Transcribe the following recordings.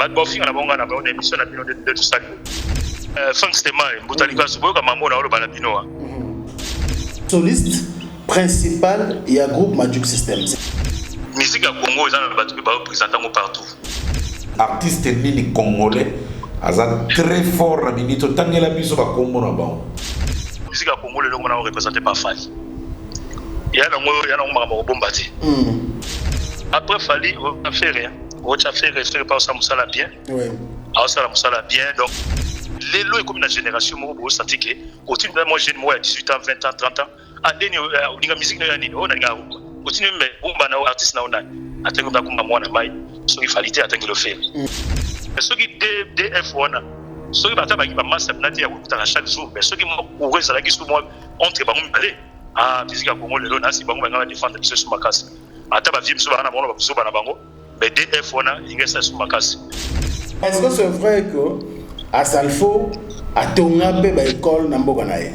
bafinga na bonga na ba émission na bino de tout ça. Frank Stemai Mbutalika Suboka mambo na olo bala bino. Soliste principal et à groupe Magic System. Musique à Congo ils ont battu ba représentant partout. Artiste nini congolais aza très fort na minito tangela biso ba kombo na ba. Musique à Congo le longo na représenté par Fali. Ya na ngoma bombati. Après Fali on a fait rien. On a fait par ça musala bien. Oui. Alors ça musala bien donc les lois comme la génération mo bo senti que continue moi jeune moi à 18 ans 20 ans 30 ans andeni ulinga musique na nini ona nga continue mais umba na artiste na ona atengo ba kumba mwana mai so il fallait atengo le faire so qui DF wana so qui bata ba ki ba master na dia kutana chaque jour mais so qui mo reza la ki so mo entre ba ngomale musique ya Congo le lona si ba ngomba défendre biso sur makasi ata ba vie biso ba na bono ba biso ba na bango mais DF wana ingesa sur makasi. Est-ce que c'est vrai que à Salfo à Tongabe ba école na mboka na ye?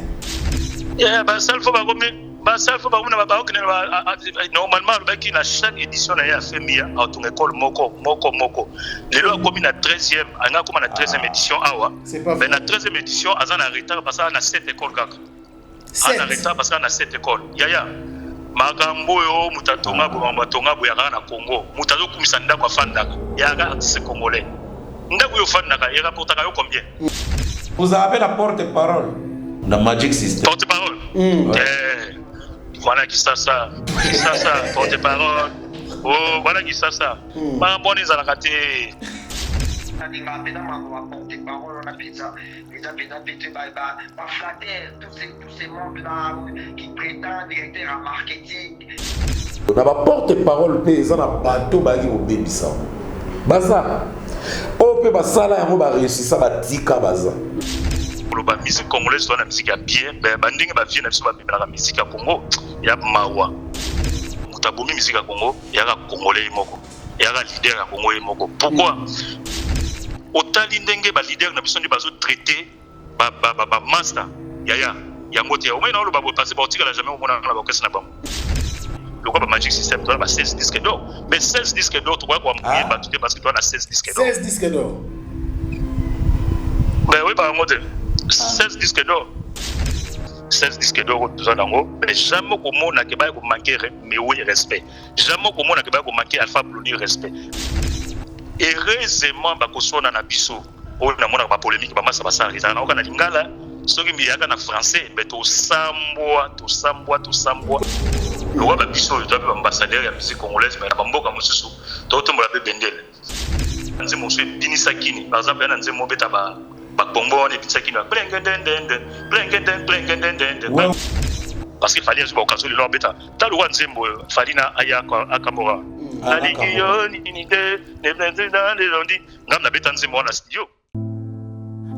Ba Salfo ba gomi na ba okene normalement ba ki na chaque édition na ya FMIA à ton école moko lelo akomi na 13e anga koma na 13e édition awa mais na 13e édition azana retard parce que na 7 écoles kaka ana retard parce que na 7 écoles yaya makambo yo mutatonga bo ya na Congo mutazo kumisa ndako afandaka ya ga artiste congolais ndako yo fandaka ya rapportaka yo combien? Vous avez la porte-parole dans Magic System. Porte-parole. Voilà qui ça porte-parole. Oh voilà qui ça. Pas bon les alakate. Porte-parole on a pizza tous ces membres là qui prétendent directeur en marketing. On a pas porte-parole paysan na bateau bagi au bébisa. Baza. On peut basala yango ba réussir ça ba tika baza. La musique congolaise doit la musique à bien bandinga ba vie na biso ba bimela la musique à Congo ya mawa mutabomi musique à Congo ya ka congolais moko ya ka leader ya Congo moko pourquoi otali ndenge ba leader na biso ndi bazo traiter ba master ya ngote ya omena lo ba passer ba otika la jamais omona na ba kesa na bango le quoi Magic System doit ba 16 disques d'or mais 16 disques d'or tu vois quoi mouiller ba tout parce que tu as 16 disques d'or 16 disques d'or ben oui ba ngote 16 disques d'or 16 disques d'or tout ça dango mais jamais comment na ke ba ko manquer mais oui respect jamais comment na ke ba ko manquer Alpha Blondy respect heureusement ba ko sona na biso o na mona ba polémique ba masa ba sa rizana na okana lingala soki miyaka na français mais to sambwa le roi ba biso le doit ambassadeur ya musique congolaise mais na bamboka mosusu to tombola pe bendele nzemo so binisa kini par exemple na nzemo beta ba bonbon et puis ça qui nous parce qu'il fallait jouer au cas où le long bêta t'as le roi nzembo falina aya akamora la ligion ni ngam bêta nzembo na studio.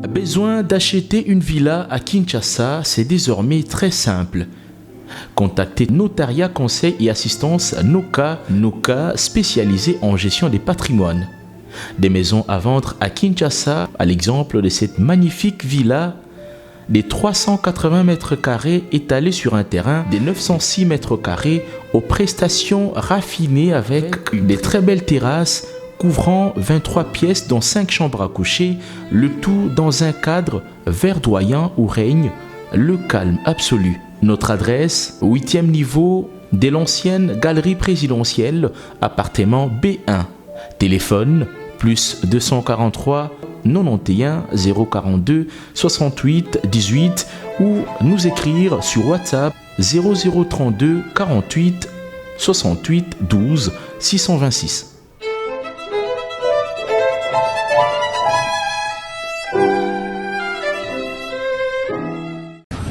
Besoin d'acheter une villa à Kinshasa, c'est désormais très simple. Contactez Notariat Conseil et Assistance Noka spécialisé en gestion des patrimoines. Des maisons à vendre à Kinshasa, à l'exemple de cette magnifique villa des 380 mètres carrés étalée sur un terrain des 906 mètres carrés aux prestations raffinées avec des très belles terrasses couvrant 23 pièces dont 5 chambres à coucher, le tout dans un cadre verdoyant où règne le calme absolu. Notre adresse, 8e niveau de l'ancienne galerie présidentielle, appartement B1. Téléphone plus 243 91 042 68 18 ou nous écrire sur WhatsApp 0032 48 68 12 626.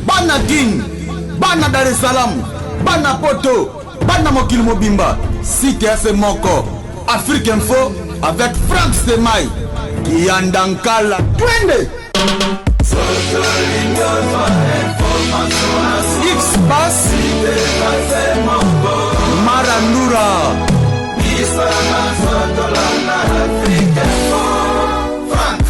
Bana Guine, Bana Dar es Salaam, Bana Poto, Bana Mokili Mobimba, Site FM Moko, Afrique Info avec Frank Stemai, Yandankala, Twende. X-Bass, Marandura, Frank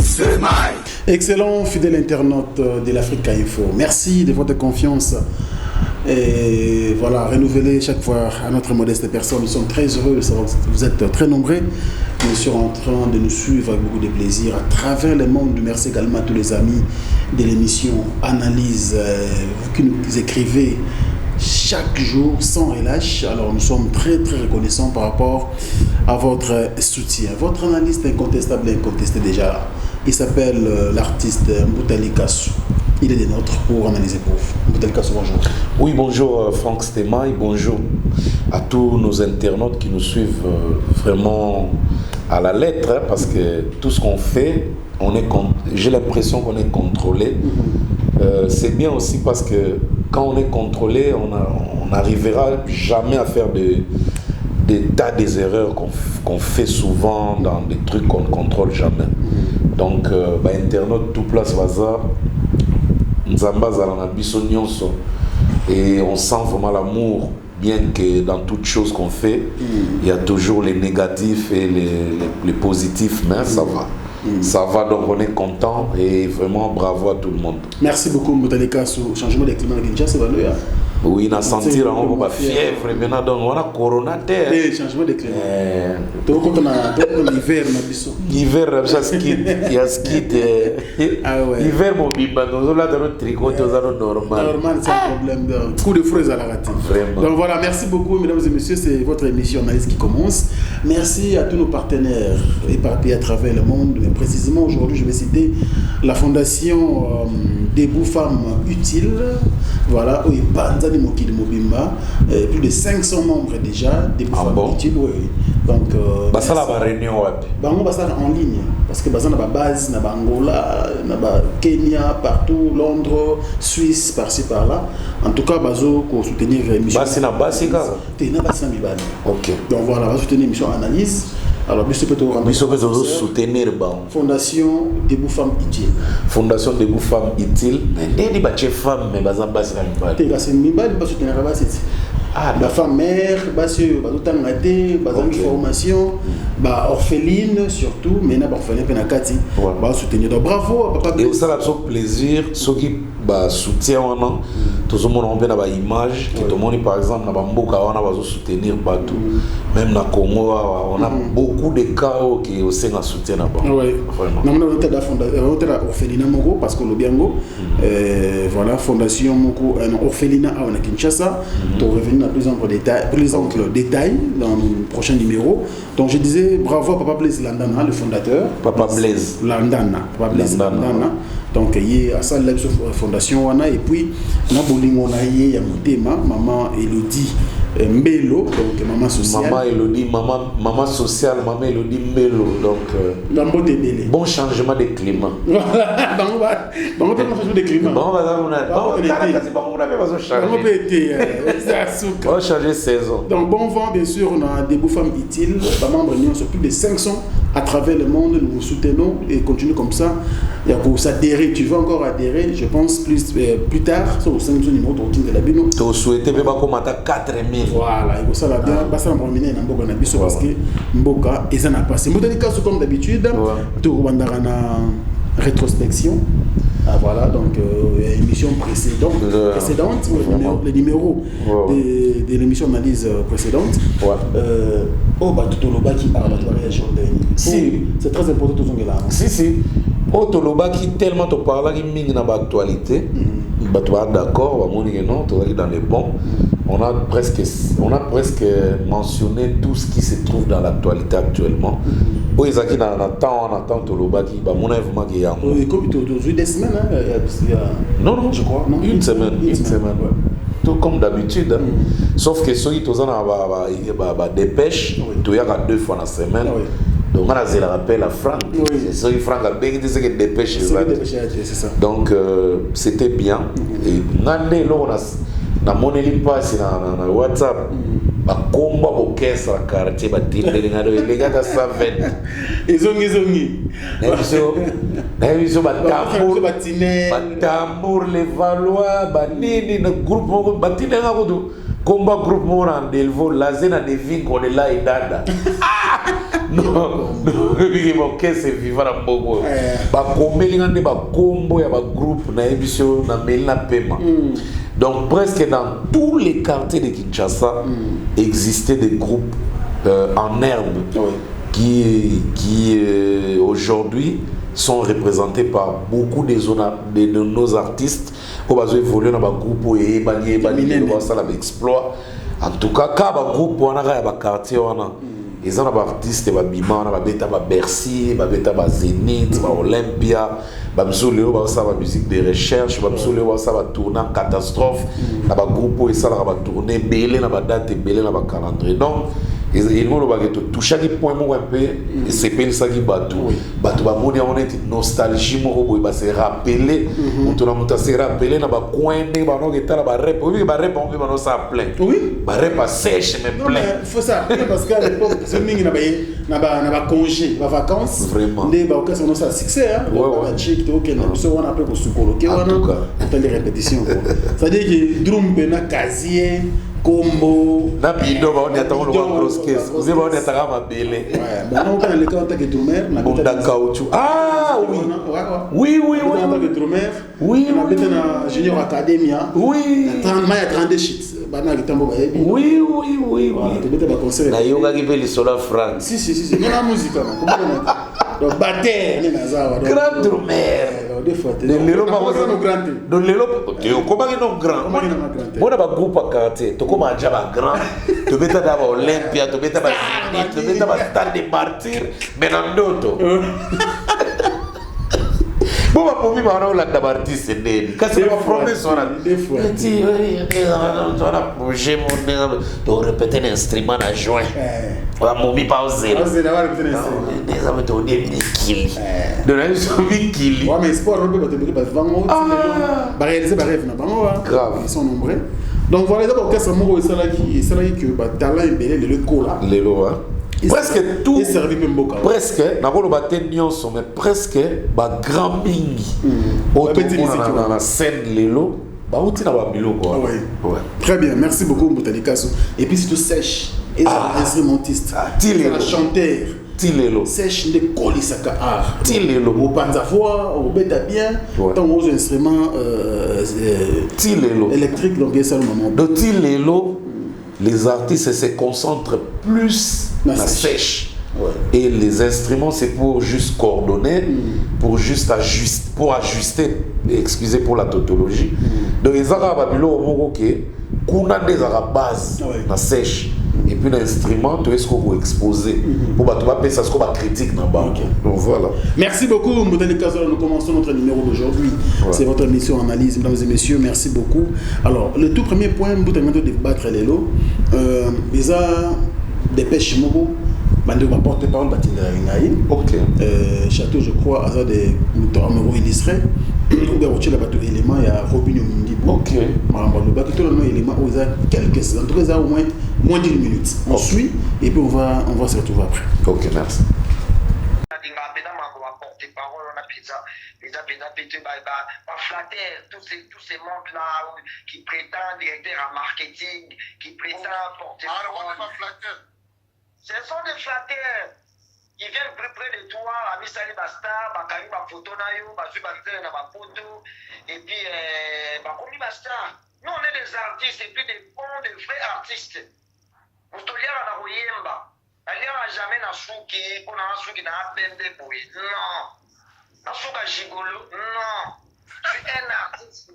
Stemai. Excellent, fidèle internaute de l'Afrique Info. Merci de votre confiance Et voilà, renouveler chaque fois à notre modeste personne. Nous sommes très heureux, vous êtes très nombreux, bien sûr, en train de nous suivre avec beaucoup de plaisir à travers le monde. Merci également à tous les amis de l'émission Analyse, vous qui nous écrivez chaque jour sans relâche. Alors nous sommes très très reconnaissants par rapport à votre soutien. Votre analyste incontestable et incontesté déjà, il s'appelle l'artiste Mboutali Kassou. Il est des nôtres pour analyser pour vous. Mboutali Kassou, bonjour. Oui, bonjour Franck Stémaï, bonjour à tous nos internautes qui nous suivent vraiment à la lettre, hein, parce que tout ce qu'on fait, j'ai l'impression qu'on est contrôlé. C'est bien aussi parce que quand on est contrôlé, on n'arrivera jamais à faire des tas des erreurs qu'on fait souvent dans des trucs qu'on ne contrôle jamais. Donc, internaute tout place bazar, Nzamba zalana biso nyonso, et on sent vraiment l'amour, bien que dans toute chose qu'on fait, il y a toujours les négatifs et les positifs, mais ça va. Ça va, donc on est content et vraiment bravo à tout le monde. Merci beaucoup Mboutali Kassou. Changement de climat à Kinshasa, c'est valeux. Oui, on a senti la fièvre, maintenant donc on a corona terre. Et changement de climat. Donc quand on a l'hiver, on a biso. L'hiver, il y a ski. L'hiver, mon bimba, nous avons notre tricot, nous avons normal. Normal, c'est un problème. Coup de frais à la raté. Vraiment. Donc voilà, merci beaucoup, mesdames et messieurs. C'est votre émission Analyse qui commence. Merci à tous nos partenaires éparpillés à travers le monde. Mais précisément aujourd'hui, je vais citer la fondation Debout Femmes Utiles. Voilà, oui, Banzani Mokili Mobimba, plus de 500 membres déjà, Debout Femmes Utiles. Oui. Donc, ça la réunion en ligne, parce que Bazan a une base, na Angola, na Kenya, partout, Londres, Suisse, par-ci par-là. En tout cas, Bazo pour soutenir l'émission. Ok. Donc voilà, on va soutenir l'émission Analyse. Alors, Monsieur Peto soutenir Fondation Debout Femmes Utiles. Fondation Debout Femmes Utiles. Mais des bâches femmes, mais Bazan Bassi n'a pas. C'est une balle, pas soutenir la base. La femme mère, une formation, orpheline surtout, mais n'a pas orpheline penakati, soutenir. Donc bravo à papa. Et ça a plaisir, ceux qui soutiennent tout le monde a une image, que tout le monde par exemple n'a pas beaucoup soutenir partout. Même dans le Congo, on a beaucoup de cas qui aussi soutiennent là-bas. Oui. Nous avons la orphelinat Moko parce que le Biango, voilà, fondation Moko, orphelinat à Kinshasa, pour revenir plus amples détails dans le prochain numéro. Donc je disais bravo à Papa Blaise Landana, le fondateur. Papa Blaise Landana. Donc il y a ça la fondation wana, et puis na bolingo na ye ya motema maman Elodie Mbelo, donc maman sociale. Maman Elodie, maman sociale, maman Elodie Mbelo, donc bon changement de climat. Voilà, bon changement de climat. On va changer saison. Donc bon vent, bien sûr, on a Debout Femmes Utiles, membres sur plus de 500 à travers le monde. Nous vous soutenons et continuez comme ça. Il y a pour s'adhérer, tu veux encore adhérer, je pense plus tard, sur le 5 numéro de la Bino. Tu souhaites même commenter 4000. Voilà, il faut ça la bien, passer la promener dans Mboka Nabiso parce que Mboka et ça n'a pas. C'est Mboka Kassou comme d'habitude. Tu vas rétrospection. Ah, voilà, donc émission précédente, le numéro de l'émission Analyse précédente. Toloba qui a réagi c'est très important tout ce là. Si. Toloba qui tellement te parle qui dans l'actualité. Tu es d'accord, tu es dans les bons. On a presque mentionné tout ce qui se trouve dans l'actualité actuellement. Oui, on attend Toloba qui a des semaines, non, je crois. Non, une semaine. Tout comme d'habitude. Sauf que ceux qui ont dépêche, tu y a 2 fois dans la semaine. Donc on a le rappel à Franck. C'est Franck a bien dit que dépêche. C'est ça. Donc c'était bien. Et na moneli passe na WhatsApp bakomba bokesa la quartier batindeli ngado elega ta 120 ezongi na biso batambour les Valois banini na groupe moko batinde ngako komba groupe moko na Delvaux lazena de vingo de la idada non, c'est vivant à Bogo. Bakomelinga bakombo ya ba groupe na émission na Melina Pema. Donc presque dans tous les quartiers de Kinshasa existaient des groupes en herbe qui aujourd'hui sont représentés par beaucoup de nos artistes qui ont évolué dans des groupes et exploit. En tout cas, quand un groupe on a un quartier ils ont des artistes bima na babeta ba Bercy babeta ba Zénith ba Olympia bamsolo ba sa ba musique de recherche bamsolo ba sa ba tournant catastrophe na ba groupe et ça la ba tourner belé na ba date belé na ba calendrier. Donc ils vont le toucher qui point un peu et c'est pas ça qui bateau ba moni on est nostalgie mo bo ba se rappeler on tourna monta se rappeler na ba coin ba no geta ba rap oui ba rap on va no ça plein oui ba rap sèche mais plein il faut ça parce qu'à l'époque c'est mingi na ba congé ba vacances vraiment ndé ba occasion ça succès hein ba chic to ken so on appelle pour sukoloke wana on les répétitions ça veut dire que drum na casier combo na bido ba on attend le grosse caisse vous avez on attend ma belé bon on quand le temps que drummer na bunda caoutchouc ah oui oui oui oui en tant que drummer oui on habite na junior academia oui 30 mai 32 shit bana kitambo ba yebi oui oui oui voilà tu bete ba concert na yoga qui fait le solo franc si non la musique comment donc batteur ni nazawa grand drummer des fois les lelo pas grand donc lelo comment ils non grand moi na ba groupe à quartier to comment déjà ba grand to beta da ba Olympia to beta ba Zénith to beta ba Stade des Martyrs mais dans d'autres bon va pour moi on a d'artiste né quand c'est ma promesse on a des fois on a projet mon to répéter l'instrument à joint on a momi pauser c'est d'avoir répéter l'instrument des amis to des kills de la vie kills ouais mais sport on peut pas te dire parce vraiment ba réaliser ba rêve na bango grave ils sont nombreux donc voilà d'abord qu'est-ce que c'est là que ba talent belé le cola les lois presque tout presque nakolo baten nyonso mais presque ba grand mingi dans la scène lelo ba uti na ba biloko ouais très bien merci beaucoup Mbutalikaso et puis c'est tout sèche et ça instrumentiste tilelo chanteur tilelo sèche de kolisaka art tilelo au panza voix au beta bien tant aux instruments tilelo électrique donc ça le moment de tilelo les artistes se concentrent plus la sèche. Et les instruments, c'est pour juste coordonner, pour juste ajuster, excusez pour la tautologie. Donc, les arabes, qu'on a des base, la sèche. Et puis l'instrument, tu es ce qu'on va exposer. Pour que tu vas ça ce qu'on va critique dans banque. Donc voilà. Merci beaucoup, Mbutalikaso. Nous commençons notre numéro d'aujourd'hui. C'est votre émission Analyse, mesdames et messieurs. Merci beaucoup. Alors, le tout premier point, Mbutalikaso de battre les lots. Ils ont des pêches mogo. Bande ma porte-parole Batindera Ringaï. Ok. Château, je crois, à des numéros illustrés. Ou bien, il y a des éléments, il y a Robin Mundibo. Ok. Marambalo, tout le monde éléments, il y a quelques, en tout cas, au moins 10 minutes. On suit et puis on va se retrouver après. Ok, merci. Tous ces mondes-là qui prétendent directeur en marketing, qui prétendent porter. Ce sont des flatteurs. Ils viennent plus près de toi, Ami Sali Basta, Bakari Bafoto Nayo, Basu Bakter na Bafoto, et puis Bakomi Basta. Nous on est des artistes et puis des bons, des vrais artistes. Moustolier na Royemba. Alia n'a jamais na souki, on a souki na Bende Boy. Non. Na souka Gigolo. Non. Je suis un artiste.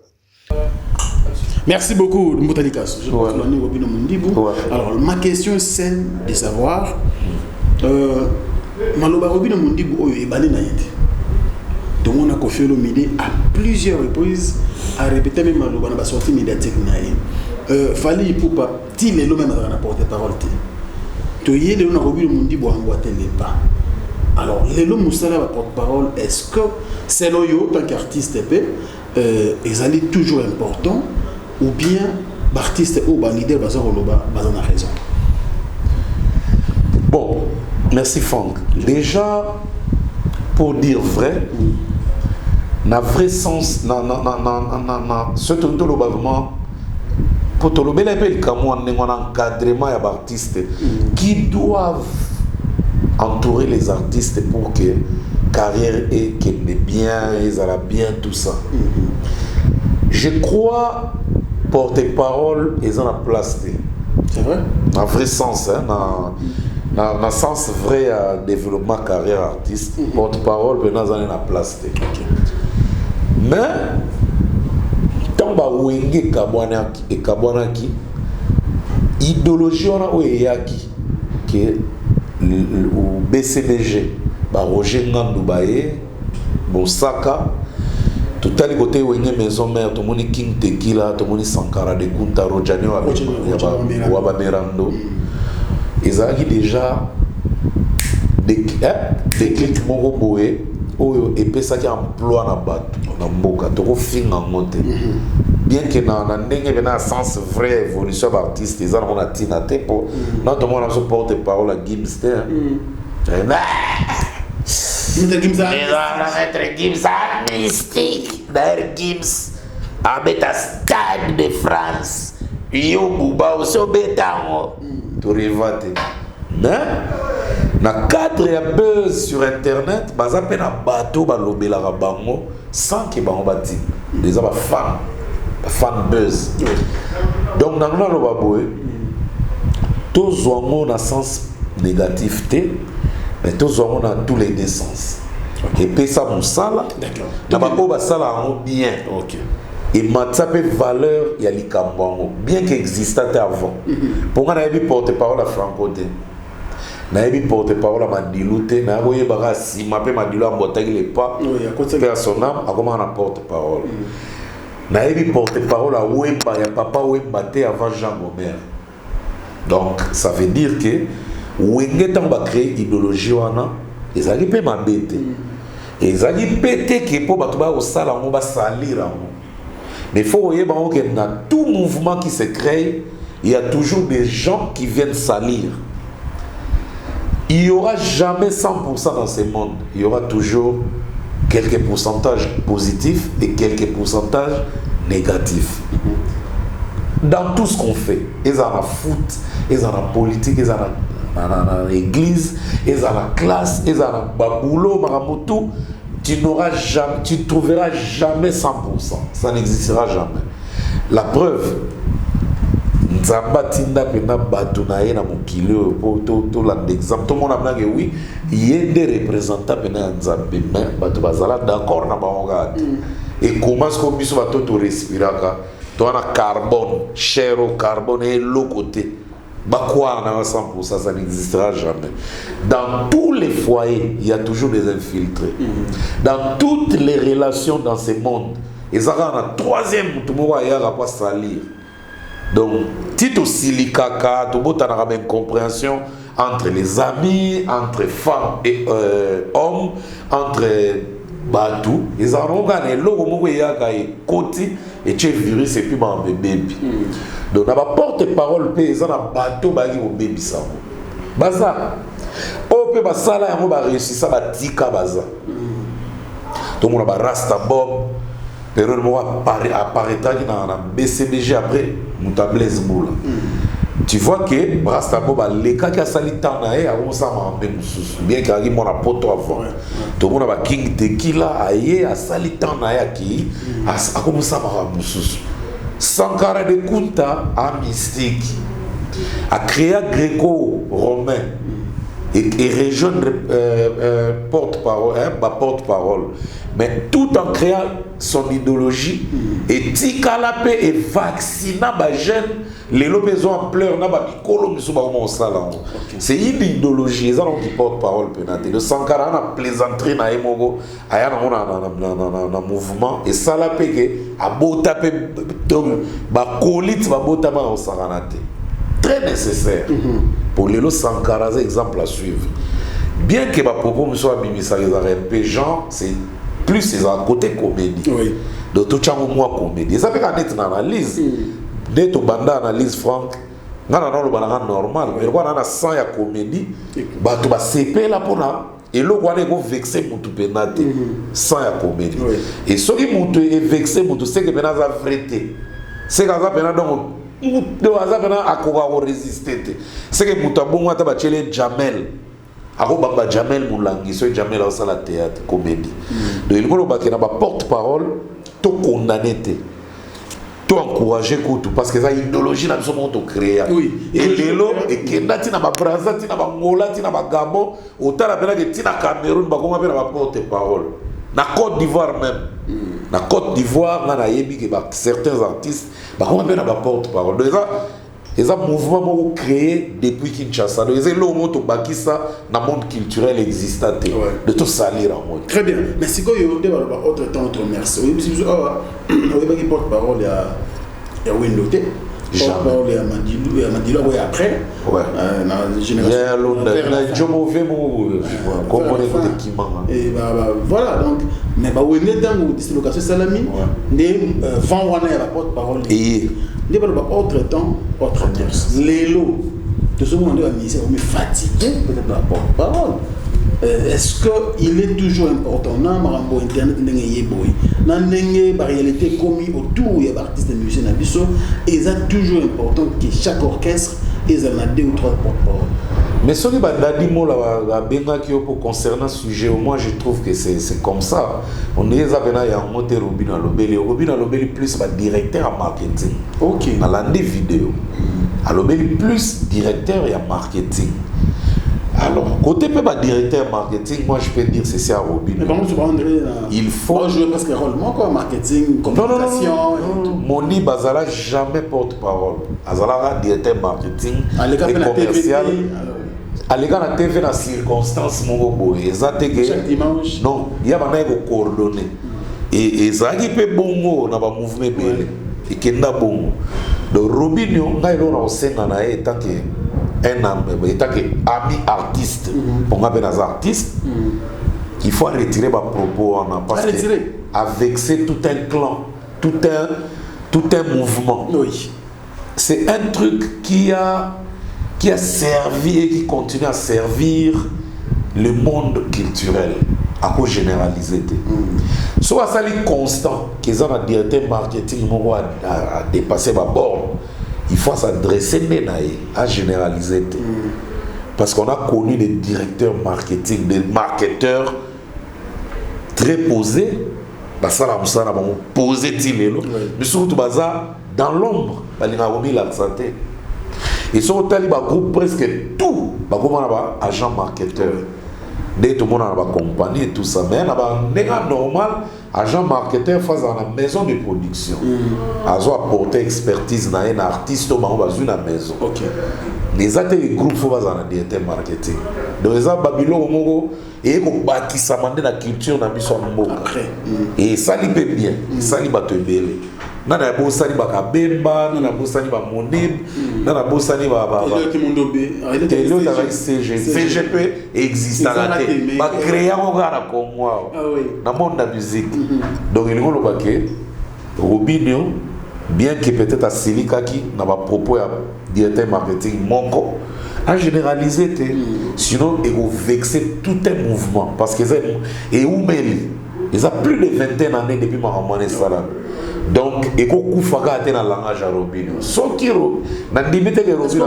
Merci beaucoup, Mbutalikaso. Je pense que l'on est Robin Mundibo. Alors, ma question c'est de savoir Maloba Robin Mundibo est banni naïd. Donc, on a confié le midi à plusieurs reprises à répéter même Maloba n'a pas sorti médiatique naïd. Fallait pour pas tirer le même dans la porte-parole. Tu y es le Robin Mundibo en boîte les pas. Alors, les lots Moussala porte-parole, est-ce que c'est l'oyo tant qu'artiste ils allaient toujours important ou bien l'artiste ou le leader bazar oloba bazar a raison. Bon, merci Franck. Déjà pour dire vrai, na vrai sens ce tonto le bavement pour te le bel appel comme on encadrement ya artistes qui doivent entourer les artistes pour que carrière et qu'elle est bien, ils aient bien tout ça. Je crois porte-parole ils ont la place. C'est vrai? Dans vrai sens, hein, dans le sens vrai développement carrière artiste, porte-parole maintenant ils ont la place. Mais tant que Wenge Kabwanaki, idéologie on a oyaki que le BCBG, Roger Ngandoubaye, Bosaka, tout à côté Wenge Maison Mère, tout le monde King Tequila, tout le monde Sankara de Kunta Rojani Wabamerando. Ils ont déjà des clics Moroboé. Et puis ça qui emploie na bateau na mboka to fin en monte bien que dans ndenge na sens vrai évolution d'artiste ils ont a tina te pour non tout le monde a son porte-parole à Gims Gims mystique d'ailleurs Gims à beta stade de France yo buba au betango to revate mais na cadre ya buzz sur internet baza pe na bateau balobela bango sans que bango bati les ba fan buzz donc dans le baboé tous ont un sens négatif mais tous ont dans tous les deux sens et puis ça musala na bako basala bien OK et matsape valeur ya likambo bien qu'existait avant pour nga na yebi porte-parole à Franco de na yebi porte-parole à Madilute na boye baka si mapé Madilo ambotaki les pas personnel a comment na porte-parole na yebi porte-parole à Wemba ya papa Wemba te avant Jean Gomer donc ça veut dire que Wenge tant ba créer idéologie wana ezali pe mabete ezali pété que pour bato ba osala ngo ba salir mais il faut voir que dans tout mouvement qui se crée, il y a toujours des gens qui viennent salir. Il n'y aura jamais 100% dans ce monde. Il y aura toujours quelques pourcentages positifs et quelques pourcentages négatifs. Dans tout ce qu'on fait, ils ont la foot, ils ont la politique, ils ont l'église, ils ont la classe, ils ont la boulot, maramoto. Tu ne trouveras jamais 100%. Ça n'existera jamais. La preuve, Nzamba Tinda Pena Batunaye na Mokilo, pour l'exemple, tout le monde a dit oui, il y a des représentants Pena Nzambe, mais Batu Bazala d'accord na Bahongade. Et comment est-ce qu'on puisse respirer? Tu as un carbone, cher au carbone et l'autre côté. Bakwa à 100%, ça n'existera jamais. Dans tous les foyers, il y a toujours des infiltrés. Dans toutes les relations dans ce monde, ils ont un troisième, tout le monde a pas salir. Donc, Tito Silikaka, tout le monde a une compréhension entre les amis, entre femmes et hommes, entre Batou. Ils ont gagné l'eau, il y a côté et tu es virus et puis mon bébé. Donc, on a porte-parole, ils ont un bateau qui est au bébé. Baza. On peut réussir ça, tika baza. Donc, on a Rasta Bob. Période où apparaîtra dans BCBG après, on a Blaise Moula. Tu vois que Rasta Bob, les cas qui a sali Tanae, on s'en va bien qu'il y ait mon apôtre avant. Tout le monde a King Tequila, aïe, a sali Tanae qui a commencé à m'amuser. Sankara de Kunta a mystique, a créé gréco-romain et région porte-parole, porte-parole, mais tout en créant son idéologie et Tikalapé et vaccinant les jeunes, les lopés en pleurs, c'est une idéologie, ils ont qui porte-parole. Le Sankara a plaisanterie dans le mouvement et ça l'a payé à beau taper colite va beau taper au Saranate. Très nécessaire pour les Sankara, exemple à suivre. Bien que ma propos me soit mimisa les RMP, genre, c'est plus c'est un côté comédie. Oui. Donc tout ça moi comédie. Ça fait qu'on est dans l'analyse. Dès que banda analyse Franck, on a le banana normal. Mais quand on a 100 ya comédie, bah tu vas CP là pour là. Et là on va vexer pour tout pénate. 100 ya comédie. Et ce qui est vexé pour tout c'est que pénate a vérité. C'est quand ça pénate donc de hasard pénate a quoi résister. C'est que pour ta bon on va Jamel. Bamba Jamel Moulangi, so Jamel a la théâtre, comédie. Donc il y a porte-parole, tout condamné. Tout encourager parce que ça idéologie n'a pas de créer. Et l'élo et Kenda tina ba Brazza tina ba Angola tina ba Gabon autant la pena que tina Cameroun ba comment la porte-parole. Na Côte d'Ivoire même. Na Côte d'Ivoire na yebi que certains artistes ba comment la porte-parole. Donc ça mouvement créé depuis Kinshasa. Donc c'est l'homme to bakisa na monde culturel existant de tout salir en mode. Très bien. Mais si quoi yo débat autre temps autre merci. Oui, on porte-parole il y a Windoté. Porte-parole il y a Mandilo oui après. Ouais. Dans génération. Et voilà donc mais bah on est dans le dislocation Salami des vent wana ya porte-parole. Et débat autre temps autre merci. Lélo de ce moment de la mission on est fatigué peut-être la porte-parole. Est-ce qu'il est toujours important dans le internet dans la réalité commis autour des artistes et musiciens et c'est toujours important que chaque orchestre ait 2 ou 3 porte-parole. Mais ce qui est pour concernant ce sujet, moi je trouve que c'est comme ça. On est à un moteur Robin Alobeli. Robin Alobeli plus directeur en marketing. Ok. Dans la vidéo. Alobeli plus directeur et en marketing. Alors, côté directeur marketing, moi je peux dire c'est ça Robin. Mais comment tu prends il faut jouer presque un rôle, quoi, marketing, communication. Non. Moni Bazala jamais porte-parole. Azala directeur marketing et commercial. Allez dans la TV dans circonstance mon boy. Chaque dimanche. Non, il y a pas de coordonnées. Et ça qui peut bongo na ba mouvement belé. Et kenda bongo. Donc Robinho ngai lo na osenga na e tant que un ami artiste, on appelle des artistes, il faut retirer ma propos parce que avec c'est tout un clan, tout un mouvement. Oui. C'est un truc qui a servi et qui continue à servir le monde culturel à cause généralisé. Soit ça est constant, qu'ils ont un directeur marketing à dépasser ma borne. Il faut s'adresser à généraliser. Parce qu'on a connu des directeurs marketing, des marketeurs très posés. Ça a posé mais surtout dans l'ombre, il a remis la santé. Et sur le groupe presque tout, agent marketeur. Dès tout le monde a la compagnie et tout ça, mais il y a normal, agent marketeur face à la maison de production. Ils ont apporté expertise dans un artiste dans la maison. Les autres groupes font dans le directeur marketing. Donc les autres Babylon et ils bâti ça dans la culture dans la et ça lui peut bien, ça lui va te belle. Nana bosani ba kabemba, nana bosani ba monib, nana bosani ba CGP existe à la télé. Ba créer un gars comme moi. Dans le monde de la musique. Donc il y a Robinho, bien que peut-être à Silika qui n'a pas propos à directeur marketing Monko, a généralisé. Sinon il va vexer tout un mouvement parce que et où ils ont plus de 21 années depuis ma ramené ça là. Donc, il faut que vous ayez un langage à Robinho. Sauf que vous avez limité que Robinho.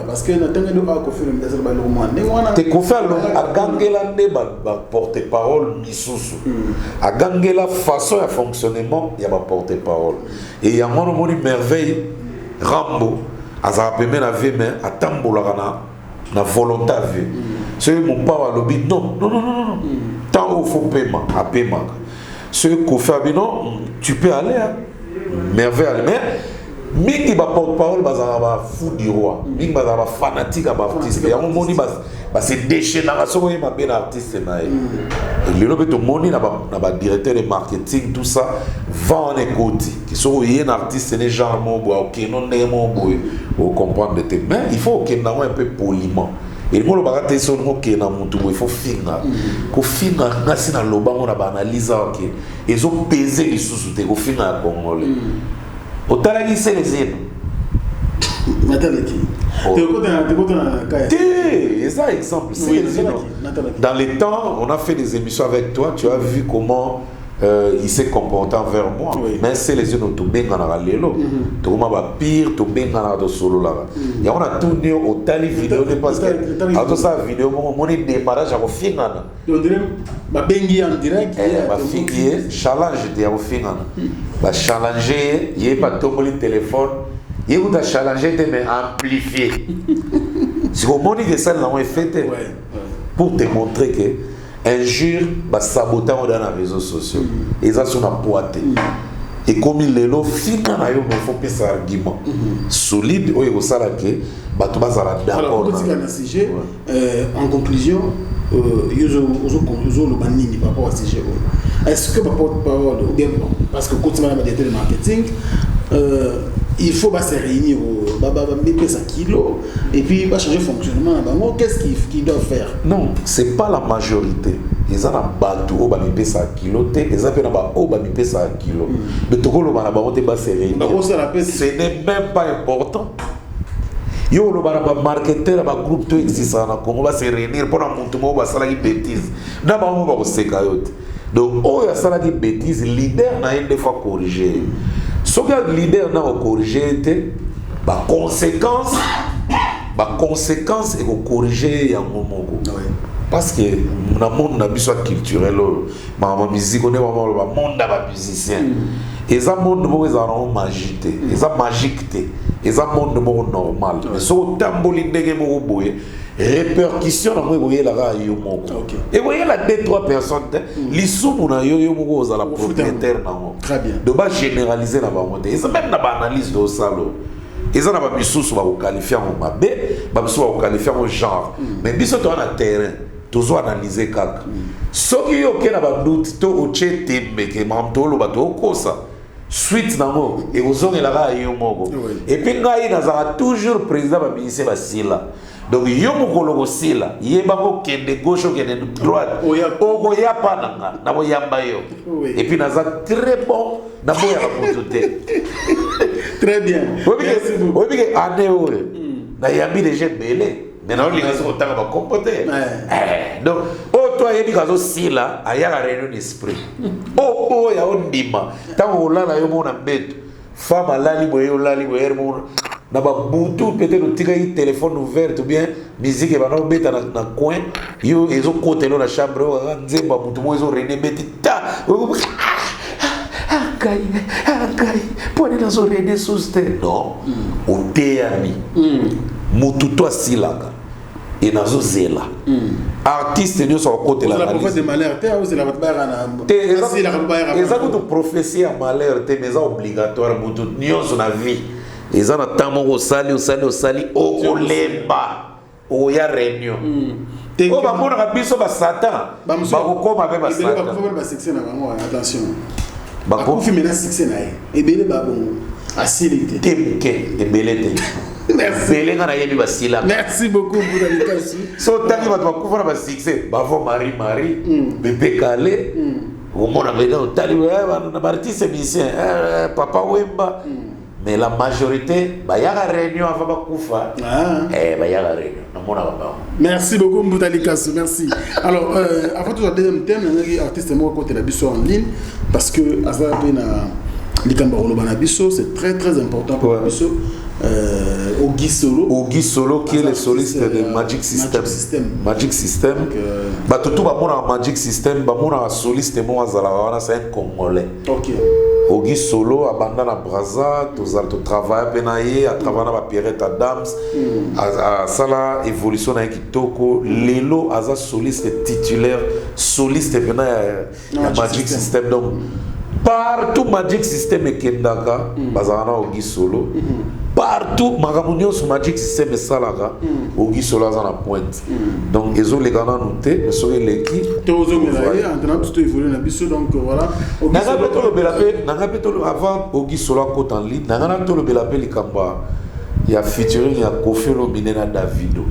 Parce que nous avons fait un porte-parole. À Gangela, façon de fonctionnement, il y a un porte-parole. Et il y a une merveille, Rambo, à Zarapémé, à Tambola, na volonté à vie. C'est mon père à l'objet. Non. Tant qu'il faut paiement, à paiement. Ce qu'on fait, non, tu peux aller, merveille, mais mingi ba porte-parole bazaba fou du roi, mingi bazaba fanatique à artiste. Il y a un moni c'est déchénération et ma bien artiste na. Et le lobe to moni na ba directeur de marketing tout ça va en écouter. Qui sont un artiste n'est genre mon bois, OK, non n'est mon bois, vous comprendre de tes. Mais il faut qu'il y ait un peu poliment. Et moi, le son il faut finir. Quand finir, si na loba on a analysé OK. Ils ont pesé les sous de finir à Congolais. Au talagi c'est les aides. C'est exemple. Dans les temps, on a fait des émissions avec toi. Tu as vu comment il s'est comporté envers moi. Oui. Mais c'est les yeux de Tobenga na lelo. Toma ba pire Tobenga na do solo là. Ya on a tourné au tali vidéo de parce que à ça vidéo mon démarrage à finana. On dirait ba bengi en direct. Ba figuier challenge de au finana. Ba challenger, il est pas tomber le téléphone. Il vous a challengé de me amplifier. Si vous montrez que ça là on est fait pour te montrer que injure bah sabotage dans les réseaux sociaux et ça sur la pointe et comme il est là finalement il faut pas ça argument solide ou il ça là que bah tout ça là d'accord. En conclusion le banning par rapport à CGO. Est-ce que par rapport ou bien parce que quand on a des de marketing il faut se réunir mettre ça kilo et puis changer fonctionnement. Qu'est-ce qu'ils doivent faire? Non, c'est pas la majorité. Ils ont un bateau au bami pesa kilo, ils ont un pesa kilo. Mais tout le monde va se réunir. Ce n'est même pas important. Yo le marketeur ba groupe to existe na Congo va se réunir pour un montement va sala qui bêtise. Na ba mo ba se kayote. Donc oh ya sala qui bêtise leader na une fois corriger. Ce que le leader n'a pas corrigé, la conséquence est de corriger un moment. Parce que dans le monde culturel, dans la musique, on est vraiment le monde des musiciens. Et ça, le monde est magique. Et ça, magique. Et ça, le monde normal. Mais si on tamboline de répercussion dans le monde, et vous voyez là 2-3 personnes, les sous na yo moko za la propriétaire nango. Très bien. De bas généraliser la bamote. Et ça même na ba analyse de salo. Et ça na ba bisusu ba qualifier en mabe, ba bisusu ba qualifier en genre. Mais biso to na terrain, toujours analyser kaka. Soki yo ke na ba doute to oche tembe ke mamto lo ba to kosa. Suite nango et ozonga la ga yo moko. Et puis ngai na za toujours président ba ministre ba sila. Donc yo mokolo sila yeba ko kende gauche kende droite oko ya pananga na bo yamba yo et puis naza très bon na bo ya raconter très bien oui que ane oe na yambi les gens belé maintenant les gars sont ba comporter donc oh toi yebi kazo sila aya la réunion d'esprit oh ya ondima tango lala yo mona beto femme lali boyo mo na ba butu peut-être le tirer téléphone ouvert ou bien musique et ba no beta na coin yo ezo côté na chambre nzemba butu mo ezo rené beti ta kai pone na zo rené souste non o teami mutu to asilaka et nazo zela artiste nyo so côté la prophète de malheur te ou c'est la batbara na exactement de prophétie à malheur te mais obligatoire mutu nyo so na vie. Ils ont tellement osali au lemba au ya réunion. Oh ba mona kabiso ba satan ba kokoma ba satan. Ba succès na bango attention. Ba ko fi mena succès na e bele ba bon asilité. Temke e bele te. Merci. Bele ngana yebi ba sila. Merci beaucoup pour la dédicace. So tangi ba ko fa ba succès ba vo Marie bébé calé. Au mona bena tali na artiste musicien papa Wemba. Mais la majorité, il y a une réunion avant de Koufa. Il y a une réunion. Merci beaucoup, Mboutalikas. Merci. Alors, avant tout, le deuxième thème, il y a un artiste qui est en ligne. Parce que, c'est très très important pour Bisso. Ogi Solo qui est le soliste de Magic System. Magic System. Tout Magic System, soliste c'est un Congolais. Ok. Ogi Solo abandonne à Braza, tu travailles à travers la Pierrette Adams, à Sala évolution dans Kitoko, Lelo Aza soliste titulaire, soliste venant à Magic System. Donc partout Magic System et Kendaka, Bazana Ogi Solo. Partout, Magamunio sur Magic System et Salaga, Ogi Solo à la pointe. Donc, ils ont les gars notés, mais sur l'équipe. Donc voilà. Avant Ogi Solo à côté en ligne, Naganato le Belapé les Kamba. Il y a featuring, il y a Kofi Olomide Davido.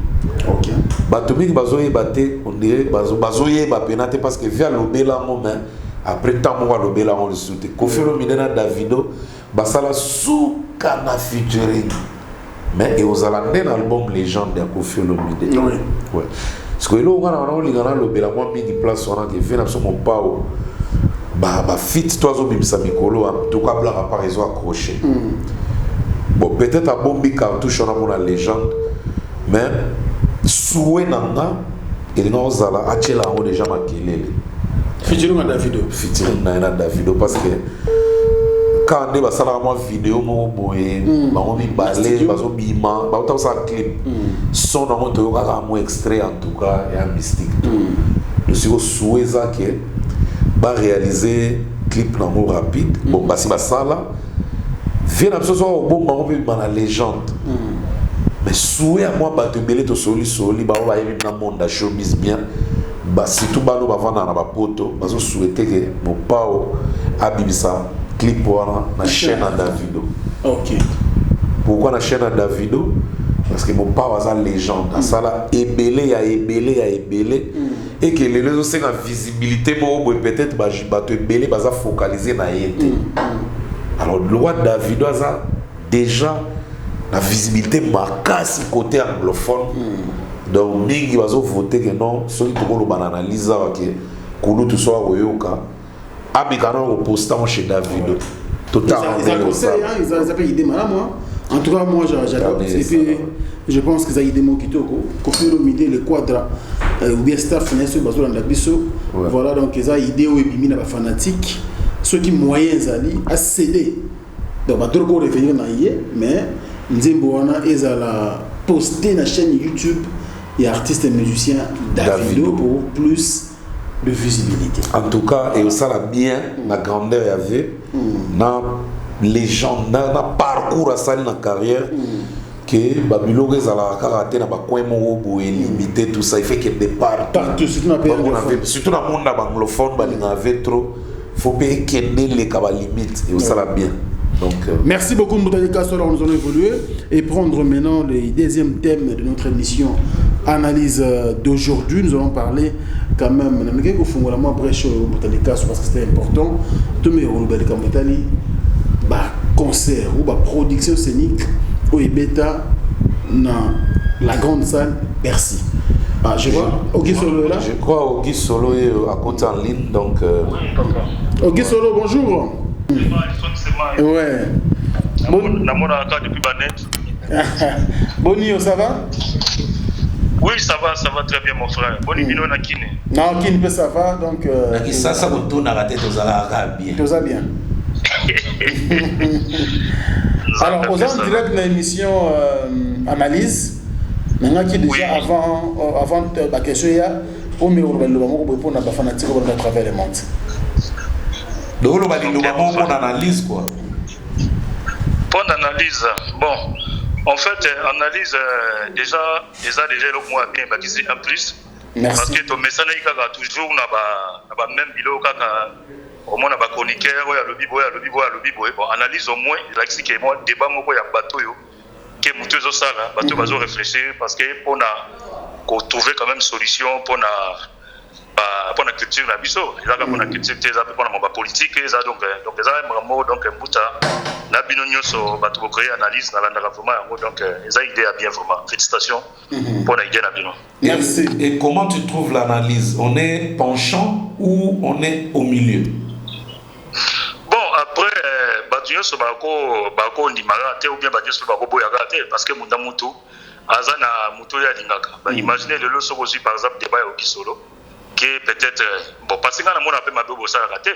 Ok. Batoumi Bazoye Baté, on dirait Bazoye Bapenate parce que via l'Obéla moment, après tant on va l'Obéla on le soutient. Kofi Olomide Davido, Basala sous Kana featuring. Mais et aux Alandais l'album Légende de Kofi Olomide. Oui. Ouais. Parce que là on a l'Obéla moi mis place on a qui vient absolument pas. fit toi bimisa mikolo en tout cas blague par raison accroché. Bon peut-être à bombi cartouche on a mon légende mais souhait nanga et non zala achela on déjà makelele featuring Davido na Davido parce que quand on est basala moi vidéo mo boye ba on bi balé bazo bima ba autant ça clip son na moto ka mo extrait en tout cas et un mystique le sur souhait ça que ba réaliser clip na mo rapide bon basi basala vient absolument au bon moment pour la légende mais souhait à moi ba te belé to soli ba va y dans monde da showbiz bien ba surtout ba no ba vana na ba poto bazo souhaiter que mon pao abibisa clip pour la chaîne à Davido. Ok. Pourquoi la chaîne à Davido? Parce que mon pao a légende ça là ébélé et que les autres c'est la visibilité moi peut-être ba te belé ba focaliser na yete. Alors le roi Davido a déjà la visibilité marquée côté anglophone. Donc mingi bazo voter que non celui qui le banalise que kulu tout soit oyoka abikana au postant chez Davido. Totalement. Ils ont pas idée madame moi. En tout cas moi j'adore et puis je pense que ça idée mo kitoko kopiro midi le quadra ou bien staff finesse bazo dans la biso. Voilà donc ils ont idée ou bimi na ba fanatique ceux qui moyens ali à céder. Donc ba trop revenir na yé mais nzembo wana ezala poster na chaîne YouTube et artiste et musicien Davido pour plus de visibilité. En tout cas, et ça la bien, la grandeur y avait, na légende, na parcours à ça, na carrière, que Babylone est à la karaté, na bakoué mo limité tout ça, il fait que départ. Partout, surtout dans le monde anglophone, il y avait trop, faut payer qu'il y ait les limites, et ça la bien. Donc, merci beaucoup Moutali Kassola, nous allons évoluer et prendre maintenant le deuxième thème de notre émission analyse d'aujourd'hui. Nous allons parler quand même parce que c'était important de concert ou production scénique au Ebeta dans la grande salle Bercy. Ah, je vois Ogi Solo est là. Je crois Ogi Solo est à côté en ligne donc Ogi Solo, bonjour. Ouais. Bonio, ça va? Oui, ça va très bien, mon frère. Bonino na Kine. Non, Kine, ça va, donc. Ça vous tourne à rater, tout ça bien. Tout ça bien. Alors, aux gens direct dans l'émission Analyse, maintenant qui déjà avant la question, il y a au mieux pour la fanatique à travers le monde. Donc, on analyse quoi? Pour l'analyse, bon, en fait, analyse déjà le mois bien baptisé en plus. Merci. Parce que ton message est toujours na même bilo kaka au moins na ba chroniqueur ya lobi boy. Bon, analyse au moins il a dit que moi débat moko ya bato yo que mutu zo sala bato bazo réfléchir parce que on a trouver quand même solution pour la culture na biso eza ka pona culture te eza pe pona maba politique eza donc eza vraiment donc mbuta na bino nyonso bato bo créer analyse na landaka vraiment yango donc eza idée à bien vraiment félicitations pour la idée na bino. Merci. Et comment tu trouves l'analyse? On est penchant ou on est au milieu? Bon après bato nyonso bako ndimaka te ou bien bato nyonso bako boyaka te parce que munda mutu aza na mutu ya lingaka. Imaginez le soko aussi par exemple débat ya Ogi Solo que peut-être bon parce que quand on a fait ma bobo ça raté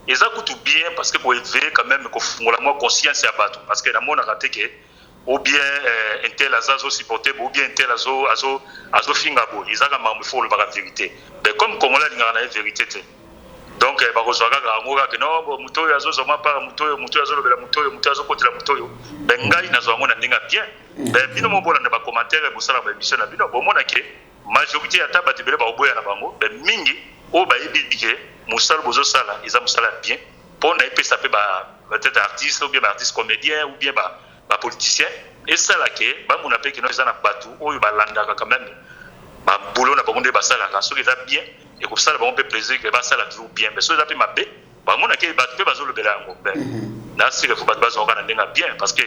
et ça coûte bien parce que pour élever quand même qu'on la moins conscience à battre parce que la monde a raté que ou bien un tel azo supporter ou bien un tel azo fingabo ils a quand même faut le la vérité mais comme on l'a dit la vérité donc ba ko soka ka ngoka que non bon muto ya zo zoma par muto azo le muto azo côté la muto ben ngai na zo ngona ndinga bien ben bino mo bona na ba commentaire bo sala ba émission na bino bon mona ke majorité ya taba tebele ba oboya na bango ben mingi o ba yebike musala bozo sala isa musala bien pour na epesa pe ba peut-être artiste ou bien artiste comédien ou bien ba politicien et ça là que ba mona pe que no isa na batu o ba landaka quand même ba boulot na bango de ba sala ka so que ça bien et comme ça on peut plaisir que ba sala toujours bien mais so ça pe mabe ba mona ke ba pe bazo lobela yango ben na c'est que faut ba bazo ngana ndenga bien parce que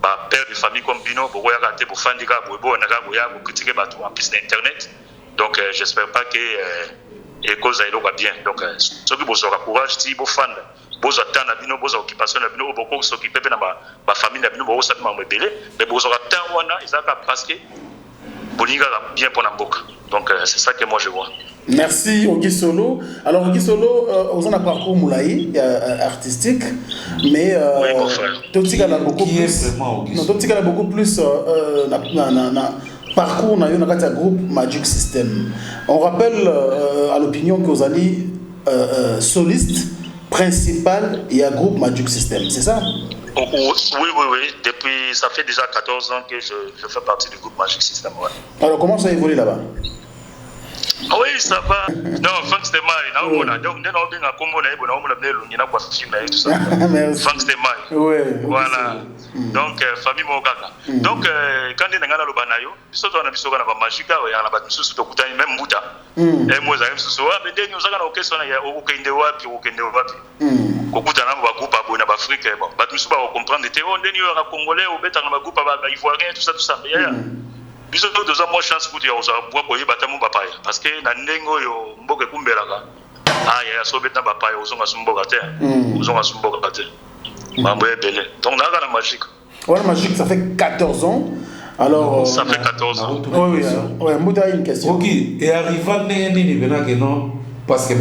ba père de famille comme bino bo ya raté bo fandika bo na ga bo ya bo critiquer bato en plus d'internet donc j'espère pas que et cause à eloko bien. Donc ceux qui bossent courage ti bo fan bozo tana bino bozo occupation na bino boko s'occuper na ba famille na bino bo sa ma mbele mais bozo tan wana izaka parce que bolinga bien pour Namboka. Donc c'est ça que moi je vois. Merci Ogi Solo. Alors Ogi Solo, on a un parcours moulaï artistique, mais Totika a beaucoup plus. Non, Totika a beaucoup plus parcours dans le groupe Magic System. On rappelle à l'opinion que vous allez soliste principal et un groupe Magic System, c'est ça? Oui. Depuis, ça fait déjà 14 ans que je fais partie du groupe Magic System. Ouais. Alors, comment ça évolue là-bas? Oui, ça va. Non, Frank Stemai, donc, Frank Stemai. Oui. Voilà. Donc, famille Mogaka. Donc, quand on a le banayo, surtout on a besoin de Magica, il y a la bâtisse sur le même Bouddha. Et moi, j'ai dit, mais nous avons question, il y a au Kendewapi, au Kendewapi. Kokuta na ba groupe abona ba Afrique bon ba misu ba comprendre te on deni ya congolais au beta na ba groupe ba ivoirien tout ça ya biso to deux ans moi chance pour dire aux bois boye batamu ba paya parce que na ndengo yo mboke kumbelaka ya so beta ba paya ozonga sumboka te ozonga sumboka te mambo ebele donc na la magique ouais magique ça fait 14 ans alors ça fait 14 ans oui Mbouta une question OK et arriva nini bena que non parce que un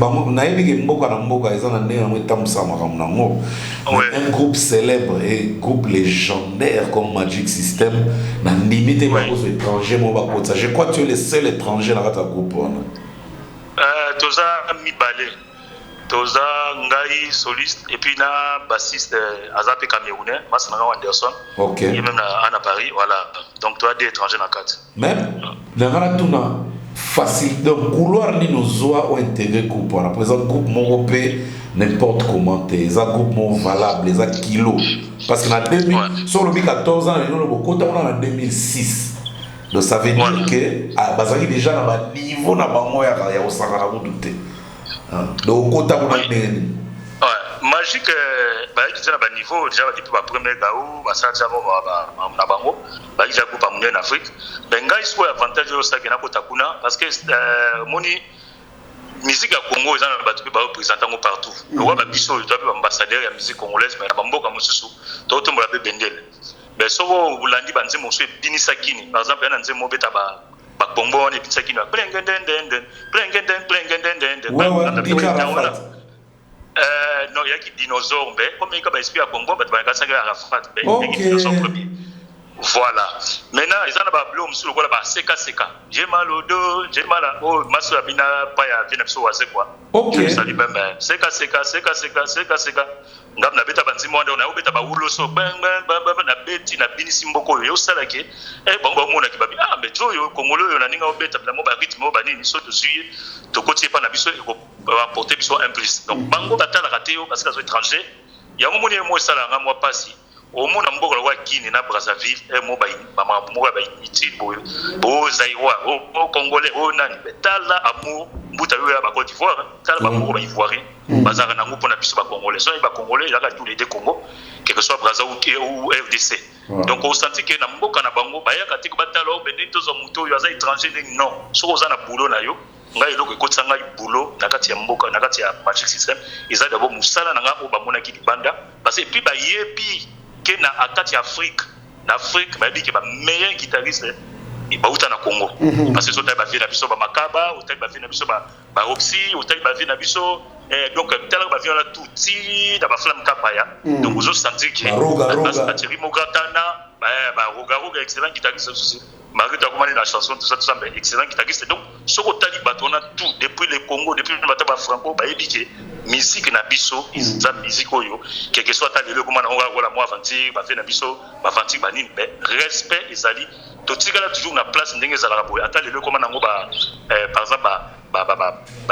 groupe célèbre et groupe légendaire comme Magic System n'a limité pas aux étrangers. Je crois que tu es le seul étranger dans ta groupe. Toza Mibale, Toza Ngai soliste et puis na bassiste Azape Camerounais, Masana Anderson. Ok. Et même à Paris, voilà. Donc toi des étrangers dans 4. Même dans facile donc couloir ni nos oies ont intégré groupe par exemple groupe Mongopé n'importe comment les groupe mon valable les kilos parce que en 2000 sur le 2014 ans nous le beaucoup en 2006 donc ça veut dire que à bazaki déjà dans bas niveau na bango ya osanga na douter donc kota on a magique bah ils ont un niveau déjà depuis la première gaou bah ça déjà na bango bah ils ont groupe en Afrique ben gars ils sont avantage au ça na kota kuna parce que moni musique à Congo ils ont battu ba représentant partout le roi babiso il doit être ambassadeur ya musique congolaise mais na bamboka mosusu to to mbola be bendele ben so ulandi banze mosu bini sakini par exemple na nzemo beta ba bombo ne binsakini plengenden non, il y a qui dinosaure, mais comme il y a esprit à Congo, il y a Arafat, il y a qui dinosaure premier. Voilà. Maintenant, ils ont un blum sur le wall, CK. J'ai mal au dos, j'ai mal à oh, Masu Abina, Paya, Vinapso, c'est quoi? Ok. Ça dit même, CK. Ngam na beta banzi mwanda na ubeta ba wulo so na beti na bini simboko yo salake bango mona ki babi mais jo yo kongolo yo na ninga obeta na mo ba rythme ba nini so to suye to kotie pa na biso e ko apporter biso un plus donc bango batala rateo parce que les étrangers ya mo moni mo sala nga mo pasi au mona mboko wa kini na Brazzaville mo ba mama mo ba imiti bo zaïwa o congolais o nani betala amour mbuta yo ya ba Côte d'Ivoire tala ba mo ba ivoirien bazara na ngo pona biso ba congolais so ba congolais ya ka tous les deux Congo que soit Brazzaville ou RDC donc on sentit que na mboka na bango ba ya ka tiko batala o benito zo muto yo za étranger non so oza na boulot na yo ngai eloko ekotsanga boulot na kati ya mboka na kati ya Magic System eza d'abord musala na nga o ba mona ki libanda parce que puis ba yebi que na akati Afrique na Afrique ba yebi que ba meilleur guitariste bauta na Congo parce que so taille ba vie na biso ba makaba ou taille ba vie na biso ba roxy ou taille ba vie na biso donc tellement ba vie na touti da ba flamme kapaya donc vous sentir que ba Thierry Mogatana ba roga excellent guitariste aussi Marie ta comment la chanson tout ça mais excellent guitariste donc ce ko tali batona tout depuis le Congo depuis le bataba franco ba yebike musique na biso za musique oyo quelque soit ta lelo comment on va moi avanti ba fait na biso ba avanti ba nini mais respect ezali to tigala toujours na place ndenge za la boy ata lelo comment nango ba par exemple ba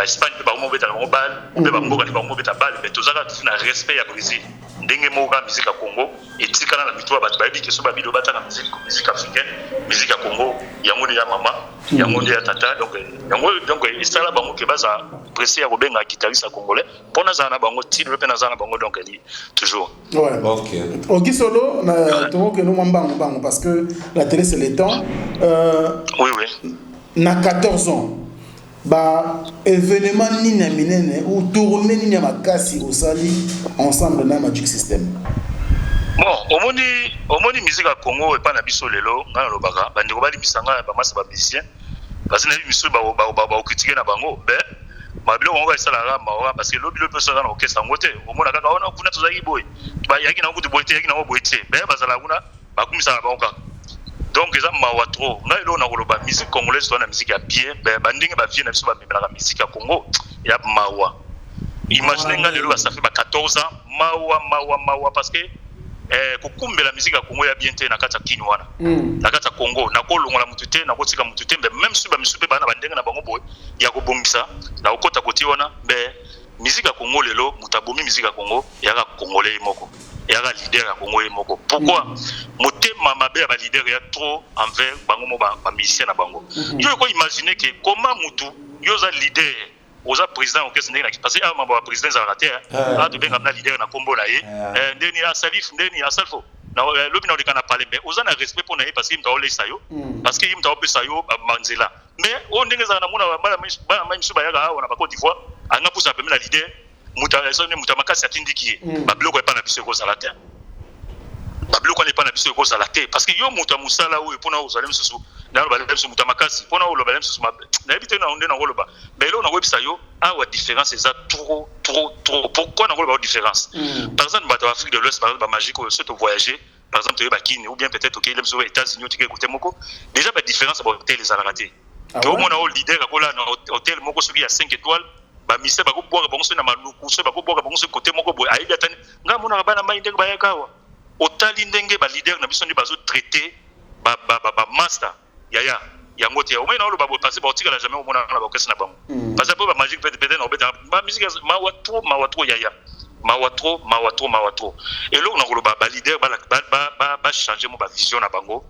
Espagne ba mo beta mo bal ou ba mboka ni ba mo beta bal mais tozaka na respect ya Brésil ndenge moka musique ya Congo et tikala na mitwa ba ba yebike so ba bido bata na musique africaine musique ya Congo yango ya mama yango ya tata donc isala bango ke baza pressé ya robenga guitariste congolais pona za na bango tidre pe na za na bango donc elle toujours ouais OK Ogi Solo na to que nous bango parce que la télé c'est le temps oui na 14 ans événement nini minene ou tourner nini makasi au sali ensemble na Magic System. Bon, omoni musique à Congo et pas na biso lelo ngana lobaka bandeko bali misanga ba masa ba musicien parce que na biso ba critiquer na bango mabilo on va esala rama parce que lobilo peut sala na orchestre ngote omona kaka ona kuna tozaki boy ba yaki na kutu boyete yaki na boyete bazala kuna ba kumisa ba onka donc eza mawa trop na elo na koloba musique congolaise to na musique ya bien bandenge ba vie na biso ba memela musique ya Congo ya mawa imaginez nga lelo ça fait 14 ans mawa parce que kukumbela musique ya Congo ya bien te na kata kini wana na kata Congo na kolongola mutu te na kotika mutu te même si ba misupe bana bandenge na bango boy ya kobongisa na okota koti wana musique ya Congo lelo mutabomi musique ya Congo ya congolais moko ya leader ya Congo moko pourquoi motema mabe ba leader ya trop envers bango mo ba musicien na bango yo ko imaginer que comment mutu yo za leader oza président orchestre ndenge parce que mamba président za raté to benga na leader na kombo na ye ndeni ya salif ndeni ya salfo na lobi na lekana parler mais oza na respect pour na ye parce que mtaole sayo parce que mtaole sayo manzela mais o ndenge za na mona bala misu bayaga awa na Côte d'Ivoire anga pusa pemela na leader muta makasi atindiki ba biloko epa na biso ko za raté ba biloko epa na biso ko za raté parce que yo muta musala o epona o zalem susu na ba lem susu muta makasi pona o lo ba lem susu na ebite na onde na ngoloba mais là on a website yo awa différence c'est ça trop pourquoi na ngoloba différence par exemple ba Afrique de l'Ouest par exemple ba magique o surtout voyager par exemple tu ba Kini ou bien peut-être OK lem susu États-Unis tu côté moko déjà ba différence ba hôtel les raté to mona o leader ka kola na hôtel moko soki ya 5 étoiles ba mise ba ko boka bango so na maluku so ba ko boka bango so côté moko boy ayi atani nga mona ba na mai ndenge ba yakawa otali ndenge ba leader na biso ndi bazo traiter ba master ya ngote au moins na lo ba passer ba otika la jamais au mona na ba okesa na bango parce que ba magique peut-être na obeta ba musique mawa trop ya mawa trop et là on a ba leader ba changer mo ba vision na bango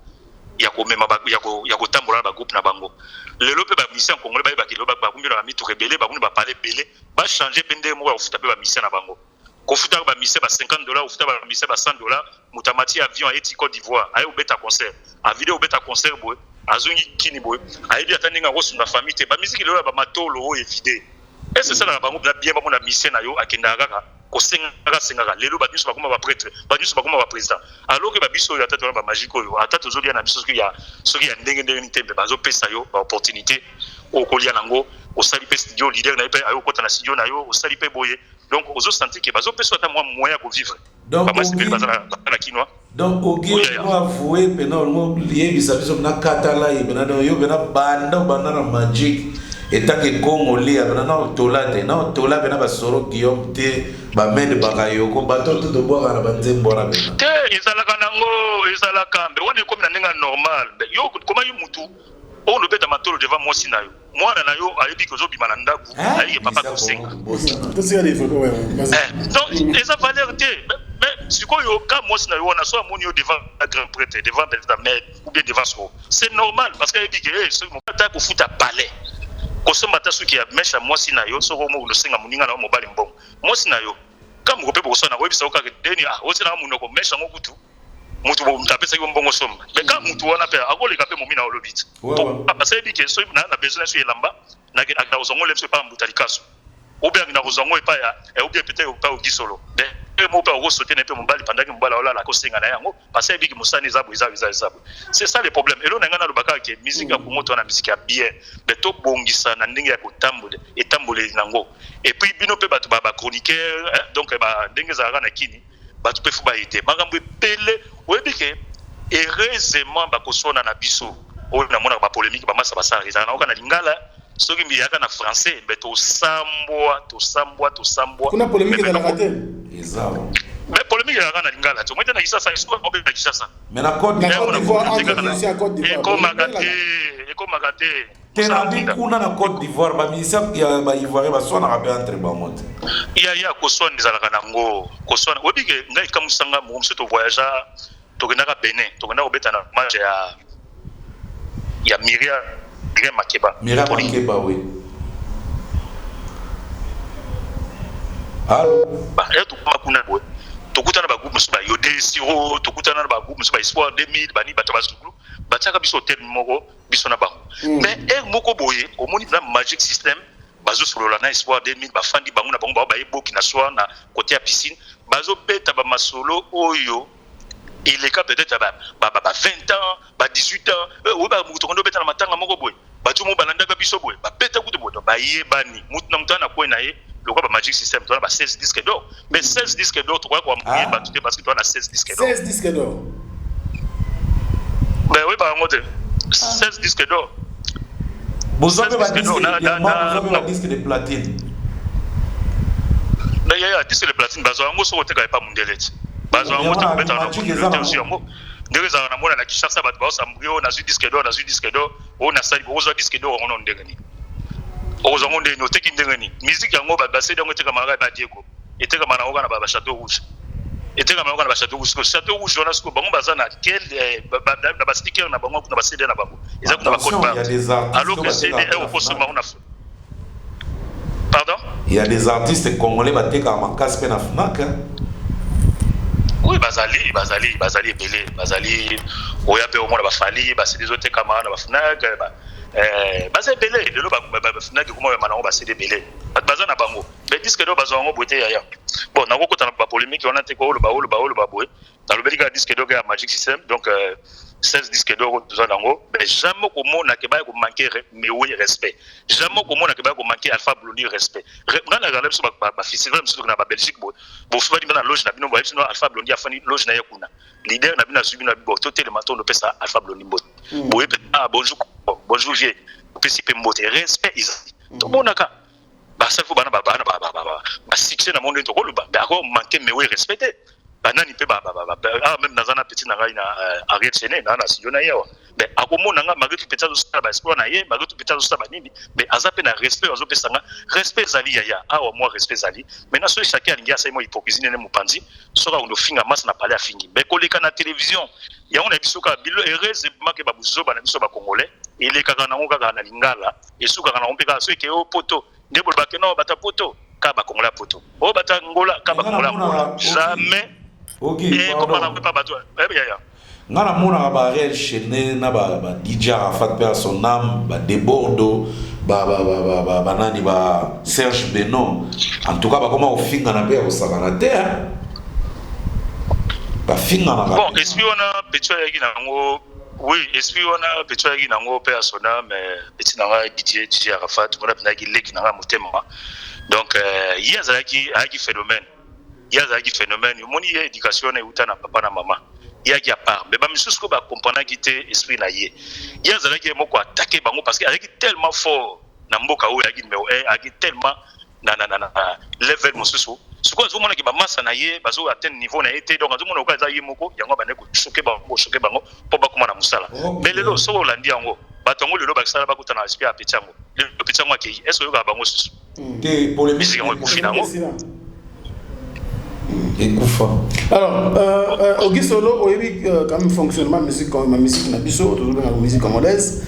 ya ko mema ya ko tambola ba groupe na bango lelo pe ba mission congolais ba kilo ba kumbira ba mitu rebelle ba ba parler belé ba changer pende mo ya futa pe ba mission na bango ko futa ba mission ba $50 ou futa ba mission ba $100 mutamati avion a eti Côte d'Ivoire ayo beta concert a vidéo beta concert boy azongi kini boy ayi bi atandinga rosunga famille te ba musique lelo ba matolo o évité et c'est ça na bango bien ba mona mission na yo akenda kaka ko senga lelo ba biso ba kuma ba prêtre ba biso ba kuma ba président alors que ba biso ya tata ba magique yo atata zoli na biso soki ya ndenge ntembe bazo pesa yo ba opportunité o kolia nango o sali pe studio leader na pe ayo kota na studio na yo o sali pe boye donc ozo sentir que bazo pesa ta moyen ko vivre donc ba masipeli bazala na kinwa donc ogi no avouer pena mo lié bisabiso na katala e bena do yo bena banda na magique eta ke Congolais abana na tolate na tola bena ba soro Guillaume te ba mende bakayo ko bato to boa na banzembo na bena te ezalaka nango ezalaka mbe wone comme na ninga normal yo comment yo mutu on le beta matolo devant moi sinayo mwana na yo ayebi ko zo bima na ndaku ayi papa ko senga donc eza valeur te mais sikoyo ka moi sinayo na so amoni yo devant un grand prêtre devant la mère ou bien devant so c'est normal parce que ayebi que ce mo ta ko futa palais kosomba ta suki ya mesha mwasi na yo soko mo unosenga muninga na mobali mbongo mwasi na yo kama ngope bokosona webisa okaka deni oti na munoko mesha ngokutu mutu mtapesa yo mbongo somba mais kama mutu wana pe akoleka pe momina olobiti parce que que so na besoin so elamba na ozongo lemso pa mbutali kaso ou bien na ozongo pa ya ou bien peut-être pas au gisolo et mo pa o sauter na pe mobali pendant que mobali ola la kosenga na yango parce que biki musani zabu c'est ça le problème et là on ngana lobaka ke musique ya kumoto na musique ya bien mais to bongisa na ndenge ya kotambola etambole nango et puis bino pe batu ba chroniqueur donc ba ndenge za na kini batu pe fuba ite makambo pele webike heureusement ba kosona na biso o na mona ba polémique ba masa ba sa na oka na lingala soki mbiyaka na français mais to sambwa kuna polémique na raté ezao mais polémique ya na lingala to mwete na kisasa isko obe na kisasa mais na Côte d'Ivoire eko magate tenandi kuna na Côte d'Ivoire ba misa ya ba Ivoirien ba sona rabe entre ba mote ya kosona ezalaka nango kosona obike ngai kamusanga mo mseto voyageur to kenaka Benin to kenaka obeta na match ya Myriam Makeba oui allô ba eto kuma kuna boy to kutana ba groupe musuba yo desiro to kutana ba groupe musuba espoir 2000 bani bato bazukulu bataka biso hotel moko biso na bango mais moko boye omoni na Magic System bazo solola na Espoir 2000 bafandi bango na bango ba eboki na soir na côté ya piscine bazo beta ba masolo oyo il est peut-être ba 20 ans ba 18 ans ou ba mutu kondo beta na matanga moko boye batu mo balanda ka biso boye ba beta kutu boye ba yebani mutu na mutana ko na ye le quoi Magic System toi ba 16 disques d'or mais 16 disques d'or toi quoi mouiller ba tout parce que toi na 16 disques d'or 16 disques d'or ben oui ba ngote 16 disques d'or vous avez un disque de platine d'ailleurs disque de platine bazo ngo so oteka pa mundeleti bazo ngo te beta na mundeleti aussi ngo ndeza na mona na Kinshasa ba ba sambrio na disque d'or o na sali o zo disque d'or on ndengani o zo ngonde no teki ndengani musique yango ba basé ngo teka mara ba dieko eteka mana oka na ba Château Rouge eteka mana oka na ba Château Rouge on a ce que bango bazana quel na ba sticker na bango na ba CD na bango ils ont na ba code barre alors que c'est des au poste on a fait. Pardon? Il y a des artistes congolais qui ont casse peine à Fnac. Oui, Bazali, Belé, Bazali, Oyabe au moins la Fali, c'est des autres camarades à Fnac, Bazali Belé, le Fnac, comment on va céder Belé. Bazan à Bango. Mais disque d'or, Bazan, on beauté ailleurs. Bon, on a beaucoup de polémique, on a été quoi, le baou, dans le Belgique, disque d'or, Magic System, donc 16 disques d'or, mais jamais au monde n'a pas manqué, mais oui, respect. Jamais au monde n'a pas manqué Alpha Blondy, respect. On a regardé sur ma festival, sur la Belgique, bon, faut dire dans la loge, n'a pas Alpha Blondy a fait une loge na yakuna. Leader n'a pas subi na bibo, tout le matin, on peut ça Alpha Blondy. Oui, bonjour, j'ai PCP Mbote, respect, ils ont. Tout le monde a qu'à. Bah, ça faut succès dans le monde, mais encore manqué, mais oui, respecté. Banani pe même dans un petit na arrière chaîne na sillona yawa mais akomo nanga malgré petit zo sta ba explore na ye malgré petit zo sta ba nini mais azape na respect ozo pesanga respect zali yaya awa moi respect zali maintenant so chacun alingi asa mo hypocrisie ne mupanzi soka undo finga mas na parler afingi mais koleka na télévision ya on a bisoka bilo heureusement que babuzo bana biso ba congolais il est kaka na ngoka na lingala et suka na ompeka so ke o poto ndebo ba ke no bata poto ka ba kongola poto o bata ngola ka ba kongola jamais. Ok, ngana mona ba réel chaîne na ba DJ Arafat père son âme ba Debordo ba nani ba Serge Beno en tout cas ba comment ofinga na pe o sabanate ba finga na bon espiona petio yaki nango oui espiona petio yaki nango père son âme petit na DJ Arafat mona pinaki leki na motema donc yazaki phénomène. Il y a des phénomènes, il y a éducation et papa na maman. Il y a qui a part. Mais je suis pas comprendre qui était esprit na yé. Il y a des gens qui attaqué bango parce qu'il est tellement fort. Namboka ou il tellement na level mosusu. Ce qu'on a qui ba massa na yé, bazo atteindre niveau na été donc tout le monde okaza yé moko yango ba neko choquer bango pour ba kuma na musala. Mais lelo so olandi yango. Batongo lelo ba sala ba kutana esprit a petchango. Le petchango ki est-ce que yo ba bango susu. Te polémique yango ko finalement. Alors, Auguste Solo, oui, quand même fonctionnement musique na biso, toujours la musique congolaise,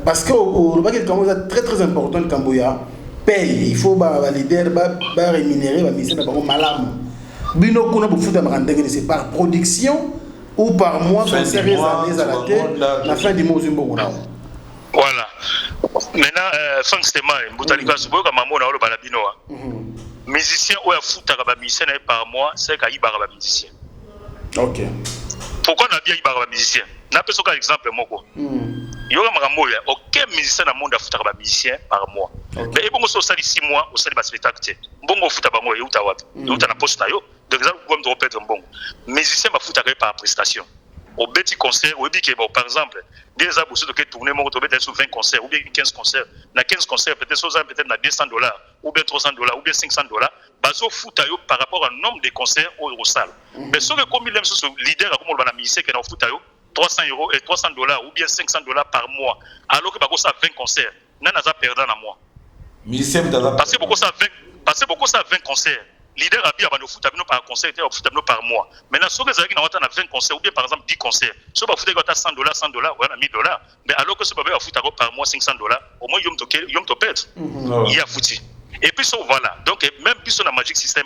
parce que au Rwanda, c'est très très important le Camboya paye, il faut ba leader ba rémunérer ba mission na bango malamu. Bino kuna bu futa marandenge c'est par production ou par mois concert les années à la tête, la fin du mois Zimbo. Voilà. Maintenant, Frank Stemai, Mbutalika Subo comme maman na lo balabino. Musicien ou un foot à musicien par mois, c'est qu'il y a un musicien. Ok. Pourquoi on a bien un musicien? N'a pas un exemple, moi. Il y a aucun musicien dans le monde a foot à musicien par mois. Mais il y a 6 mois, au sein de spectacle. Bon, foot à bango, il y a un poste. Donc, vous pouvez répéter un bon. Musicien va foot par prestation. Au petit concert, par exemple, des aboussés qui tournent sur 20 concerts ou bien 15 concerts. Dans 15 concerts, peut-être $200 ou bien $300 ou bien $500. Bazo foot par rapport au nombre de concerts au salle. Mais ce que comme il aime ce leader, comme on va musicien qui est en foot $300 et $300 ou bien $500 par mois, alors que ça 20 concerts, n'a pas perdu un mois. Parce que beaucoup ça 20 concerts. Leader a bien abandonné foot par concert et foot par mois. Maintenant, si vous avez 20 concerts ou bien par exemple 10 concerts, si vous avez $100, $100 ou $1000, mais alors que si vous avez foot par mois $500, au moins vous avez perdre. Il y a foutu. Et puis voilà. Donc même plus sur la Magic System,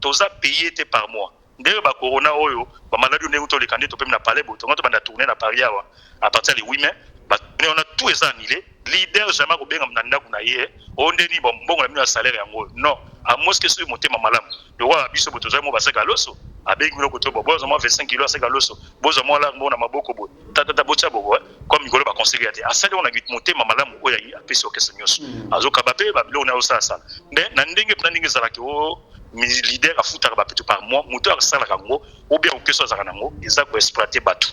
tu as payé par mois. ndenge ba corona oyo ba maladie ndenge to le candidat to pe na parler bo to banda tourner na Paris awa à partir du 8 mai ba on a tout ça annulé leader jamais ko benga mnanda kuna ye ondeni bon mbongo na mino salaire yango non à mosque sur motema malamu le roi biso boto za mo baseka loso abengi mino koto bo bozo mo 25 kg aseka loso bozo mo la mo na maboko bo tata bocha bo comme ngolo ba conseiller ate asali on a vite motema malamu oya apesi okesa nyoso azoka ba pe ba bilo na osasa mais na ndenge plan ndenge zalaki o leader a foutre ba petit par mois moto a sala kango ou bien okeso za kanango eza ko exploiter batu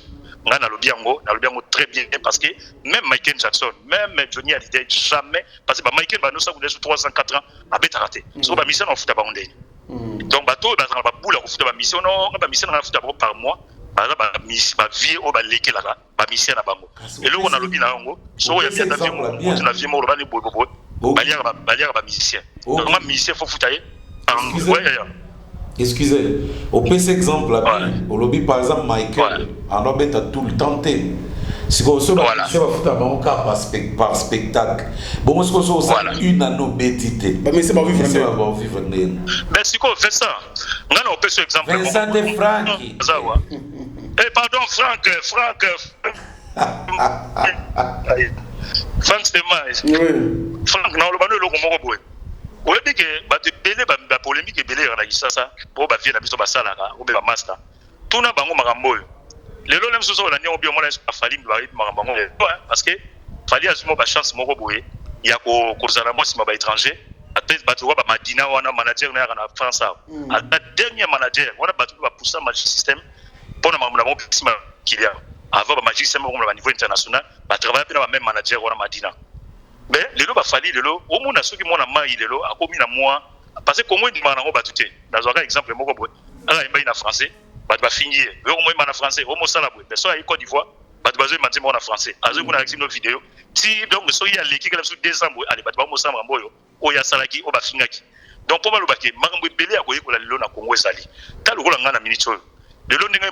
nga na lobi yango très bien parce que même Michael Jackson même Johnny Hallyday jamais parce que ba Michael ba no sa kudesu 3 ans 4 ans a beta raté so ba mission en foot ba ondeni donc bato ba ba boula ko foot ba mission non ba mission na foot par mois ba vie o ba leke la ba mission na bango et là on a lobi na yango so ya bien d'avion on na vie mo ba ni bobo ba lia ba musicien donc ma musicien faut foutailler excusez, au PC exemple, au lobby par exemple, Michael, en obet a tout le temps. Si vous avez par spectacle, bon, est-ce que vous avez une anobétité? Mais c'est pas vivre. Mais si vous faites ça, on peut ce exemple. Vincent de Franck. Eh, pardon, Franck. Franck c'est mal. Franck, non, le bandeau, le gros. Vous avez dit que la polémique est belle à ça pour la vie de la salle ou de la master. Tout n'a pas de les lois sont sur la néo bio fallu parce que fallait assumer la chance mon il y a Korzalamo si ma étranger à tête battu Madina ou un manager na France à la dernière manager on a battu va pousser magic système pour la maman qu'il y a avant le magic système au niveau international va travailler avec la même manager ou Madina. Mais les lots fallu les lots au moins ceux qui m'ont maillé les lots a commis à moi parce que comment ils m'ont battu dans un exemple mon boy alors il m'a français bah va finir au moins il m'a français au moins ça la boy mais soit à Côte d'Ivoire bah tu vas jouer maintenant en français azo kuna avec nos vidéos si donc so il a l'équipe qui sur décembre allez bah tu vas mosamba mboyo o ya salaki o ba fingaki donc pour malobaki makambo belé akoyi ko la lelo na Congo ezali ta lokola ngana minute lelo ndenge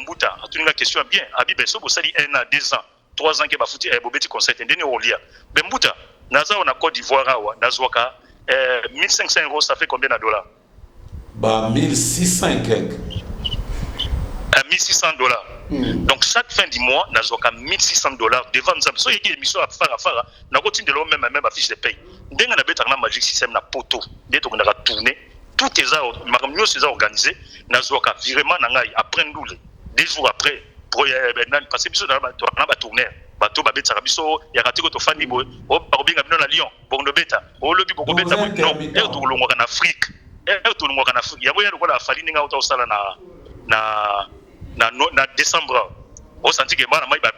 mbuta atuninga question bien abibe so bo sali 1 an 2 ans 3 ans que ba futi bobeti concert ndeni o lia bembuta naza on a Côte d'Ivoire awa nazwaka 1500 euros ça fait combien de dollars bah 1600 quelque 1600 dollars. Donc chaque fin du mois, nous avons 1600 dollars devant nous. Si il y a une émission à faire, nous continuons de même fiche de paye. Dès qu'on a besoin d'un magic système, na poto, dès qu'on a tourné, tout est organisé. Nous avons vraiment après nous, 2 jours après, parce que nous avons tourné. Bateau babet sarabiso ya katiko to fandi boy o babinga bino na Lyon bon de beta o lobi boko beta non et to longo en Afrique et to longo en Afrique ya boya lokola fali ninga auto sala na décembre au senti que bana mai ba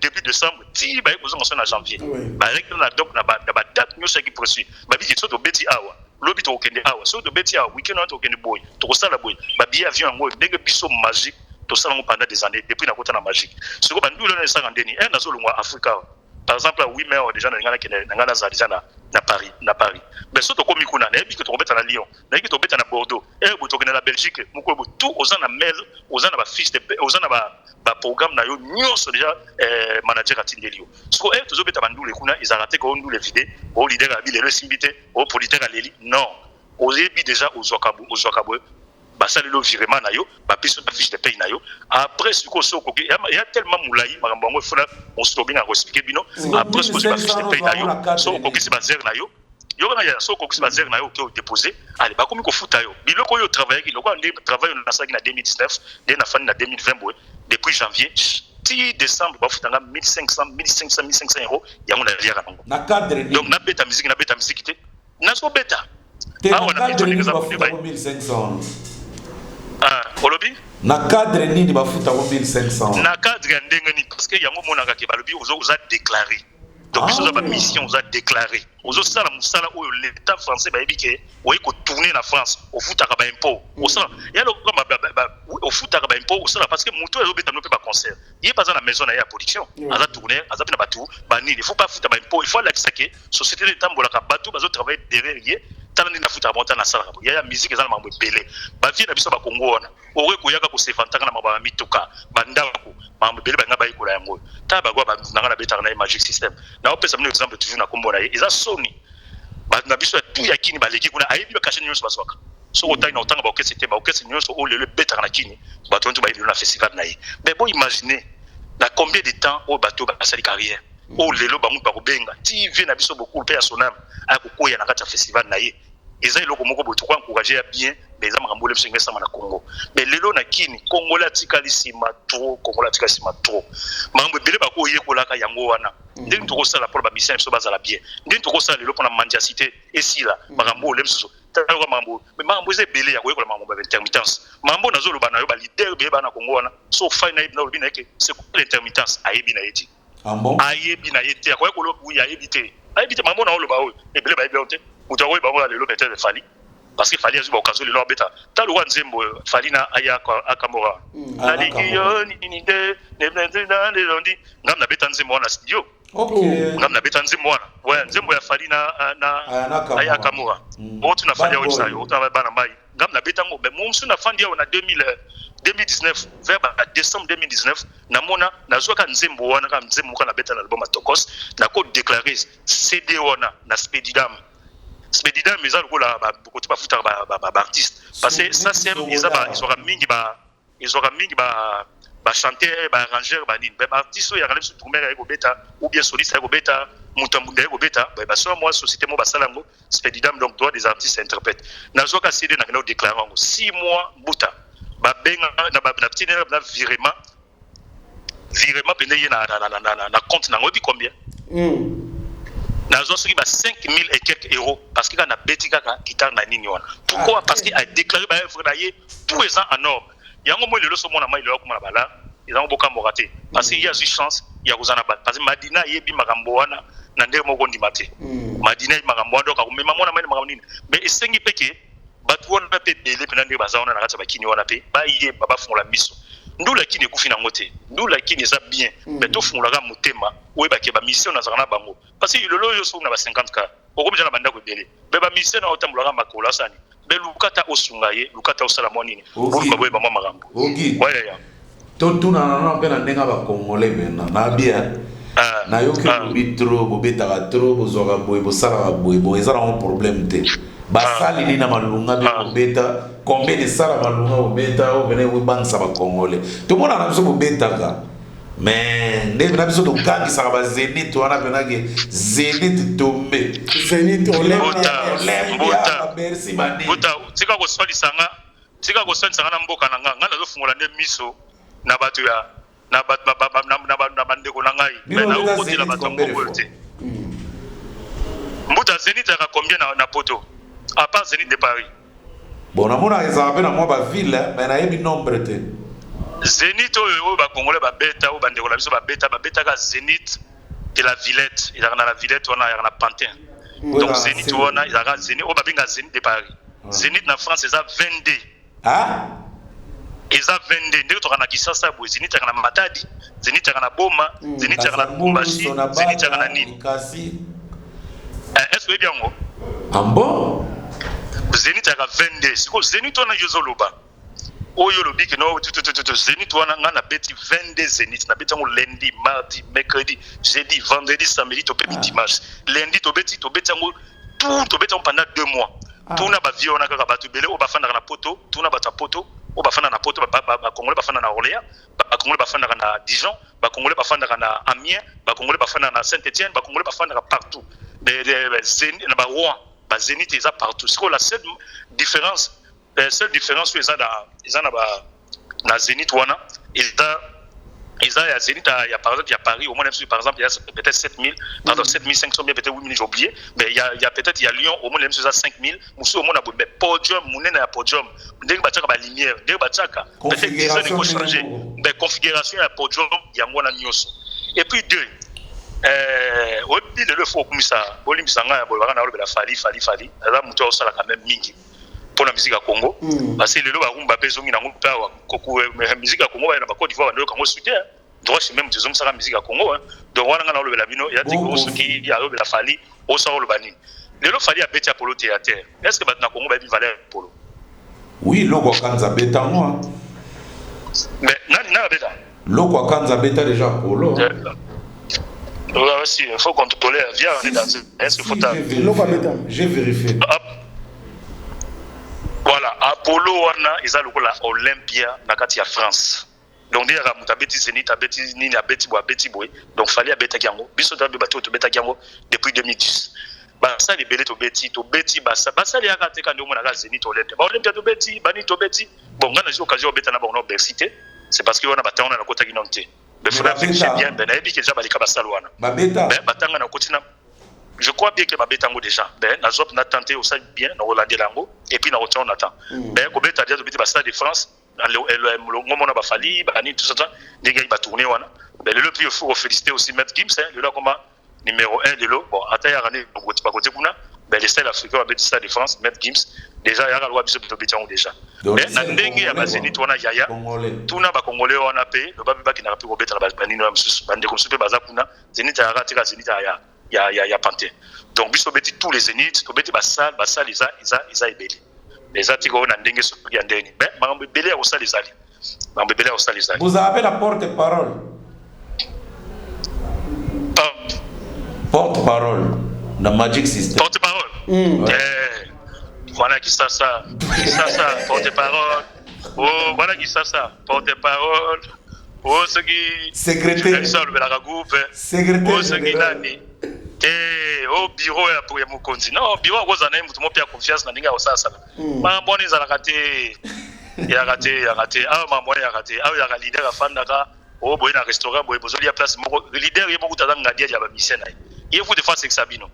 début décembre ti ba ko zongo na janvier ba rek na donc na ba date nyo saki précis ba bi so to beti awa lobi to okende awa so to beti awa weekend to okende boy to sala boy ba bi avion ngo ndenge biso magique to sala pendant des années depuis na kota na magique ce ko ba ndulo na sanga ndeni na zo longwa Africa par exemple à 8 mai déjà na ngana za déjà na Paris mais surtout comme ikuna na ebi que to beta na Lyon na ebi to beta na Bordeaux et bo to na Belgique muko bo tout aux na mail aux na ba fiche de aux na ba programme na yo nyonso déjà manager atindelio so to zo beta bandule kuna ils arrêté ko ndule vidé au leader abi le simbité au politique aleli non aux ebi déjà aux wakabo ça le virement na yo ba fiche de paye na yo après ce qu'on il y a tellement moulayi makambo ngo fona on se bien à expliquer bino après ce qu'on ba fiche de paye na yo so ko kisi ba zer na yo yo na ya so ko kisi ba zer na yo ko déposer allez ba komi ko futa yo biloko yo travailler ki loko ande travailler na saki na 2019 dès na fin na 2020 boy depuis janvier 10 décembre ba futanga 1500 euros ya mon alia na cadre donc na beta musique te na so beta on a mis l'exemple de 1500 Olobi na cadre nini bafuta 1500 na cadre ndenge ni parce que yango monaka ke balobi oza déclarer donc ils ont ba mission oza déclarer ozo sala musala oyo l'état français ba ebike oyi ko tourner na France au futa ka ba impôt au sala ya lo comme au futa ka ba impôt au sala parce que muto ezo beta no pe ba concert il pas dans la maison na ya production aza tourner aza pe na batu ba nini il faut pas futa ba impôt il faut la kisake société de tambola ka batu bazo travailler derrière tala na futa monta na sala ya musique ezana mambo belé ba vie na biso ba Kongo wana ore ko yaka ko se fantanga na mababa mituka bandako mambo belé ba ngaba ikola yango ta ba gwa ba nanga na beta na magic system na opesa mon exemple toujours na Kombo na eza Sony ba na biso tout yakini ba leki kuna ayebi ba cacher nyonso baswaka so otanga otanga ba orchestre te ba orchestre nyonso o lelo beta na kini bato nto ba lelo na festival na ye mais bon imaginez na combien de temps au bateau ba sali carrière o lelo ba mutu ba kobenga TV na biso beaucoup pe ya sonam a kokoya na kati ya festival na ye eza eloko moko botu kwa encourager ya bien mais eza makambo le msinga sama na Congo mais lelo na kini Congo la tikali sima trop Congo la tikali sima trop makambo bele ba ko yekolaka yango wana ndenge to ko sala pour ba mission so bazala bien ndenge to ko sala lelo pour na mendiacité esila makambo le msusu talwa makambo mais makambo ze bele ya ko yekola makambo ba intermittence makambo nazo loba na yo ba leader be ba na Congo wana so final na lobi na ke c'est quoi l'intermittence ayebi na yeti bon ayebi na yeti ya ko yekolo bu ya yebite ayebite makambo na loba o ebele ba yebi mutu akoyi bango lelo peut-être fali parce que fali azwi occasion lelo abeta talo wa nzembo fali na aya akamora alikiyo ni de ne londi ngam na beta nzembo na studio ngam na beta nzembo wana ouais nzembo ya fali na aya akamora otu na fali otu sayo otu bana mai ngam na beta ngo mais mumsu na fandi na 2019 vers décembre 2019 namona nazwaka nzembo wana ka nzembo kana beta na album Tokos na ko déclarer CD wana na Spedidam Spedidam mais ça la côté pas foutre ba artiste parce que ça c'est ils aura mingi ba chanteur ba arrangeur ba nini ba artiste ya relève sur tourner avec beta ou bien soliste avec beta mutambude avec beta ba so moi société mo ba salango Spedidam donc droit des artistes interprètes nazwaka CD na kana déclarer 6 mois buta ba benga na petit na virement pende na compte na ngodi combien nazo soki ba 5000 et quelques euros parce qu'il a na beti kaka guitare na nini wana pourquoi parce qu'il a déclaré ba œuvre na ye tous les ans en or yango mo lelo so mona mai lelo kuma bala ils ont boka moraté parce qu'il y a une chance ya kozana ba parce que Madina yebi makambo wana na ndenge moko ndimate Madina yebi makambo wana donc akumema mona mai makambo nini mais esengi peke batu wana pe bele pe na ndenge bazaona na kati ba kini wana pe ba ye baba fongola miso ndula kini kufina ngote ndula kini za bien mais to fungula motema oyeba ke ba mission na zakana bango parce que lelo yo so na ba 50k okomja na banda ko bele be ba mission na otambula makola sani be lukata osungaye lukata osala monini ba boye ba makambo ouais ya to tuna na pe na ndenga ba kongole bena na bien na yo ke bitro bobeta trop bozoka boye bosala boye boye ezala un problème te basali ni na malunga be beta combien de sala malunga obeta o bene we bansa ba kongole to mona na biso bobeta ka mais ndebe na biso to kangi saka ba Zenith wana bena ke Zenith tombe Zenith Mbota merci bandi Mbota tika ko swali sanga na mboka na nga nazo fungola ne miso na batu ya na bandeko na ngai mais na okoti la batongo te Mbota Zenith aka combien na poto à part Zenith de Paris. Bon, on a exemple dans moi ville, mais na yebi nombre te. Zenith o ba congolais ba beta o bande la biso ba beta ka Zenith de la Villette, il y a na la Villette on a na Pantin. Donc Zenith on a il y a Zenith o ba binga Zenith de Paris. Zenith na France c'est 22. Ah? Eza 22 ndeko to kana Kisasa bo Zenith kana Matadi, Zenith kana Boma, Zenith kana Bumbashi, Zenith kana nini? Est-ce que bien ngo? Ambo Zenith aka 22 siko Zenith wana yozoloba oyo lobi ke no Zenith wana ngana beti 22 Zenith na beti ngo lundi mardi mercredi jeudi vendredi samedi to petit dimanche lundi to beti ngo tout to beti pendant 2 mois tout na ba vie ona kaka batu bele o bafanda na poto tout na bata poto o bafanda na poto ba congolais bafanda na Orléans ba congolais bafanda na Dijon ba congolais bafanda na Amiens ba congolais bafanda na Saint-Étienne ba congolais bafanda partout Zenith na ba Rouen ba Zenith est partout. C'est la seule différence que ils na Zenith wana ils a Zenith il y a par exemple il y a Paris au moins par exemple il y a peut-être 7000 pardon 7500 bien peut-être 8000 j'ai oublié mais il y a peut-être il y a Lyon au moins même chose à 5000 musu au moins mais podium munena ya podium ndenge bataka ba lumière ndenge bataka peut-être qu'ils ont changer mais configuration ya podium ya ngona nyoso et puis deux obi le faut comme ça bolimisa nga bo bana lo bela fali ala muto osala quand même mingi pour la musique à Congo parce que le lo ba rumba bezongi na ngumpa wa koku musique à Congo na ba Côte d'Ivoire ndo kango soutien droit chez même des hommes ça la musique à Congo donc wana nga na lo bela bino ya tiko soki ya lo bela fali osala lo banini le lo fali a beti Apollo théâtre est-ce que batna Congo ba bi valeur Apollo oui logo kanza beta moi mais na beta logo kanza beta déjà Apollo là aussi il faut contrôler viens on est dans est-ce qu'il faut j'ai vérifié voilà Apollo wana eza lokola Olympia na kati ya France. Donc déjà muta beti Zénith abeti nini abeti boy. Donc fallait abeta yango. Biso tabe bato to beta yango depuis 2010. Ba ça les belé to beti basa les akate quand on a Zénith Olympia. Ba Olympia to beti bani to beti. Bon ngana j'ai occasion beta na ba on cité. C'est parce que on a bata on a kota ginonté. Mais faudra vérifier bien ben ebi que déjà balika basalwana. Ba beta. Ben batanga na kotina. Je crois bien que ma bête déjà. Ben, la zone n'a tenté aussi bien, dans Hollande Lango, et puis dans Rotten on attend. Ben, comme bête a dit, le Stade de France, le moment n'a pas fallu, ben, tout ça, les gars, ils vont tourner, voilà. Ben, le plus, il faut féliciter aussi Maître Gims, le là, comme numéro 1 de l'eau. Bon, à taille à l'année, pas côté Kuna, ben, les styles africains, le Stade de France, Maître Gims, déjà, il y a la loi de Béton déjà. Ben, n'a dengue, il y a ma zénith, on a Yaya, tout n'a pas congolais, on a payé, le baba qui n'a pas pu rebêter la banine, bande comme super bazakuna, zénith à rater la zénith à ya panté. Donc biso beti tous les zéniths to beti basal isa ebeli les atiko na ndenge so ya ndeni ben mambe belé au sali zali mambe belé au sali zali vous avez la porte-parole porte-parole dans Magic System porte-parole voilà qui ça porte-parole oh voilà qui ça porte-parole oh ce qui secrétaire ça le la groupe secrétaire oh ce qui nani au bureau ya pour mon continent non bureau ko zana mutu mo pia confiance na ndinga osasa ma boni za raté ya raté ah ma boni ya raté ah ya leader afanda ka o boy na restaurant boy bozoli ya place moko leader ye beaucoup tata ngadia ya ba mission na ye vous de face avec Sabino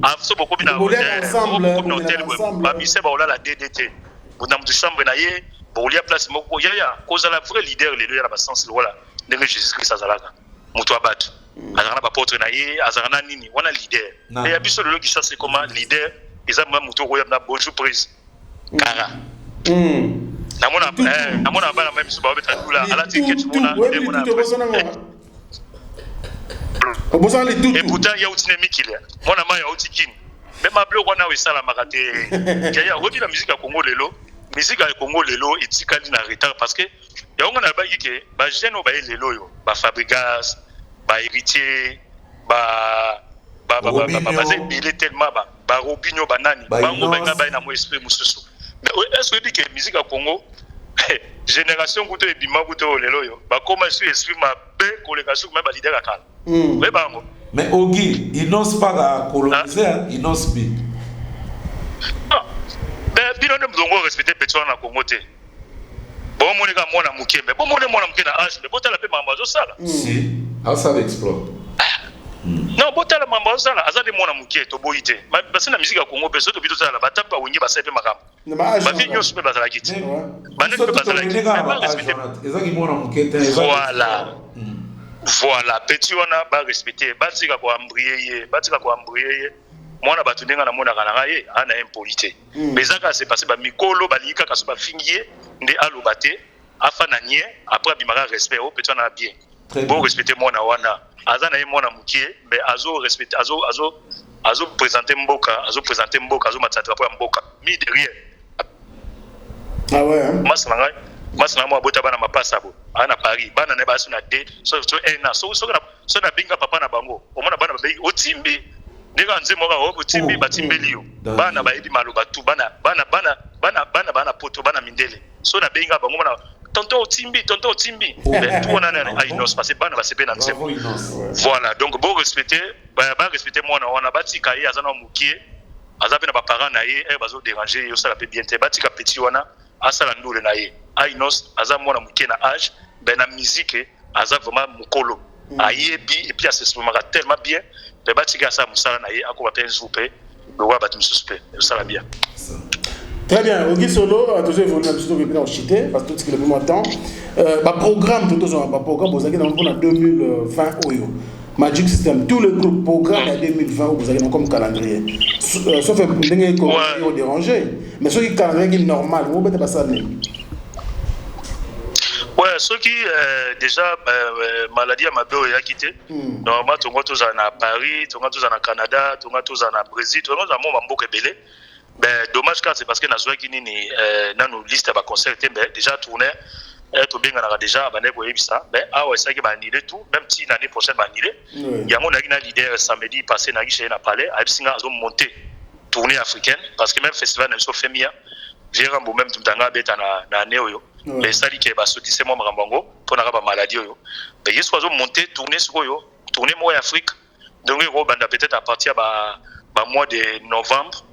ah so beaucoup bina hôtel ba mission ba ola la DDT vous na mutu chambre na ye bolia place moko ya cause la vrai leader les deux ya ba sens voilà ndenge Jésus Christ azalaka mutu abatu azana ba porte na ye azana nini wana leader et ya biso le qui ça c'est comment leader ezama mutu ko na bonjour prise kara namona bana même so ba beta tula ala ticket mona et pourtant ya utine mikile mona ma ya utikini même ma blog wana we sala makate ya rodi la musique ya Congo lelo musique ya Congo lelo etikali na retard parce que ya on a ba yike ba jeune ba lelo yo ba Fabregas ba héritier ba il est tellement ba Robinho banani bango benga ba na mo esprit mususu mais est-ce que dit que musique à Congo génération kuto ebima kuto lelo yo ba comment sur esprit ma be collocation même ba leader akala mais bango mais Ogi il n'ose pas coloniser il n'ose pas ben bino ne mzongo respecter petit na Congo te bon monika mona mukembe bon mona muke na âge mais botala pe mambazo sala si ça l'explore non botala mambazo sala azade mona muke to boyite basi na musique ya Congo pe so to bito sala batapa wenye basepe makambo ba vinyo super bazala kiti bande pe bazala kiti ezaki mona muke te voilà petit wana ba respecter batika ko ambrier mwana batu ndenga na mona kana ye ana impolité mais zaka c'est passé ba mikolo balika ka so ba fingier nde alobate afana nie après bimara respect o petit na bien bon respecter mwana wana azana ye mwana mukie mais azo respecter azo présenter mboka azo matata pour mboka mi derrière ah ouais masana mo abota bana mapasa bo ana Paris bana na basu na de so na so na binga papa na bango omona bana bayi otimbi ndeka nzemo ka otimbi batimbeli yo bana bayibi maloba tu bana poto bana mindele so na binga bango mona tonton otimbi mais tout on a ainos parce que bana basepe na nzemo voilà donc bon respecter moi on a batika ye azana mukie azabe na ba parents na ye bazo déranger yo ça la peut bien te batika petit wana asala ndule na ye ainos aza mwana mukie na âge ben na musique aza vraiment mukolo ayebi et puis s'exprime tellement bien le batika sa musala na ye akoba pe nzupe le wa batu suspect ça va bien. Très bien, Ogi Solo a toujours évolué un petit peu dans le chité, parce que tout ce qu'il a plus longtemps. Programme, tout ça, programme, vous avez dans 2020, Magic System, tout le groupe programme à 2020, vous avez comme calendrier. Sauf que vous avez dérangé. Mais ce qui est calendrier normal, vous ne pouvez pas ça. Ouais, ceux qui déjà maladie à ma belle a quitté. Normalement, tout le monde est à Paris, tout le monde est au Canada, tout le monde est au Brésil, tout le monde est à Mambo Belé. Ben dommage car c'est parce que na zoa qui ni na nos liste ba concert déjà tourné to bien na déjà ba ne ko yebisa ben ah ouais ça qui ba annulé tout même si l'année prochaine ba annulé yango na gina leader samedi passé na guichet na palais a singa zo monter tournée africaine parce que même festival na so fait mia Viera même tout tanga beta na neoyo. Mais ça dit que ba sotise moi marambango pour na ba maladie yo. Mais yeso azo monter tourner sur yo, tourner moi Afrique. Donc yo banda peut-être à partir ba mois de novembre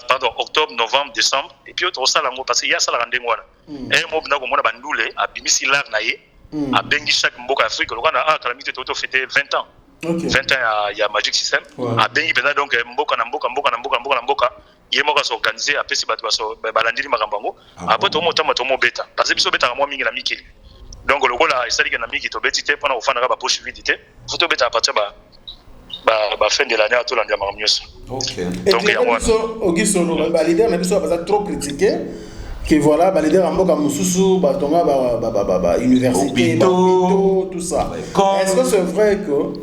pardon octobre, novembre, décembre et puis autre ça lango parce qu'il y a ça la rende ngwana. Et moi banda ko mona bandule a bimisi lar na ye. A bengi chaque mboka Afrique le kana a calamité toto fêté 20 ans. 20 ans il y a Magic System. A bengi benda donc mboka na mboka il moko s'organiser après si bato balandiri makambango après to motama to mobeta parce que biso beta moi mingi na mikili donc le gola esali que na miki to beti te pendant ofana ba poche vide te faut to beta à partir ba fin de l'année à tout l'année makamnyoso. OK. Donc il y a moi Augusto no ba leader na biso ba trop critiqué que voilà ba leader mboka mususu ba tonga ba université tout ça. Est-ce que c'est vrai que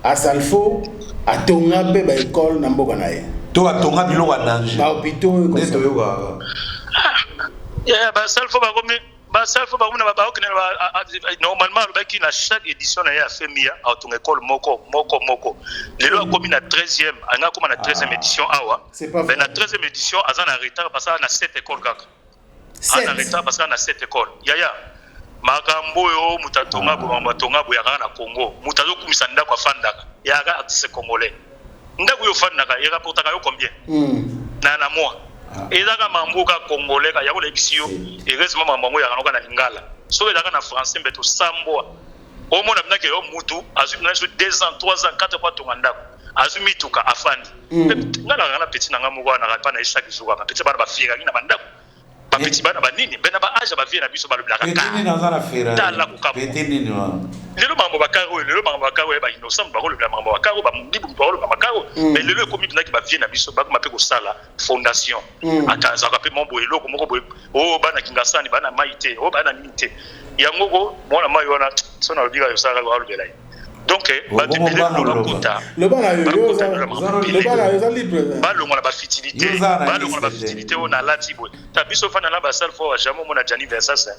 à Salfo à tonga be ba école na mboka na ye to atonga bilo wa danger ba hôpitaux comme ça ba Salfo ba comme na ba okina normalement le baki na chaque édition na ya femia à ton école moko lelo a commis na 13e anga comme na 13e édition awa mais na 13e édition azana retard parce que na 7 écoles kaka ana retard parce que na 7 écoles yaya makambo yo mutatonga bo matonga bo yaka na Congo mutazo kumisa ndako afandaka yaka artiste congolais ndako yo fandaka yaka portaka yo combien na mois ezaka mamboka congolais ka yako lekisio heureusement mambo yaka noka na lingala so ezaka na français mbeto samboa au mona binaka yo mutu azumi na 2 ans 3 ans 4 fois tonga ndako azumi tuka afandi ngala na petit nanga moko na pa na chaque jour ka petit bana ba fira na bandako ba petit bana ba nini bena ba age ba vie na biso ba lobla ka nini na za fira tala ku kapo nini wa lelo mambo bakaro ba innocent ba lobla mambo bakaro ba mbibu ba lobla bakaro mais lelo komi binaki ba vie na biso ba ma pe ko sala fondation ataza ka pe mambo eloko moko boye o bana kingasani bana maite o bana mite yango ko mona mayo na sona lobika yo sala ba lobela donc ba débile le bana yo za libre ba lo mona ba fertilité on a lati boy ta biso fana na ba sal fo jamais mona jani versasa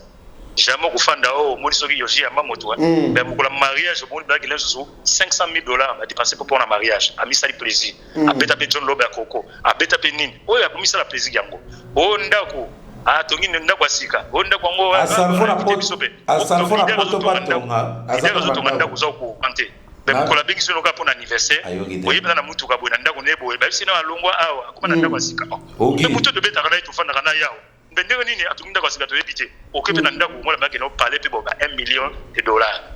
jamais kufanda o moni soki yoji ya mamoto mais pour le mariage moni blague les sous $500,000 a dépensé pour un mariage a mis ça le plaisir a beta pe John Lobe Koko a beta pe nini o ya komisa la plaisir yango o ndako a tongi ndako asika o ndako ngo asalfona poto batonga asalfona ndako za ko kante ben ko la bengi sono ka pour anniversaire o yebna na mutu ka bo na ndako nebo e ba sina alongwa awa kuma na ndako asika o mutu de beta kana itufanda kana yao ndenge nini atunginda kwa sika to ebite okepe na ndako mo la baki no parler pe boba $1 million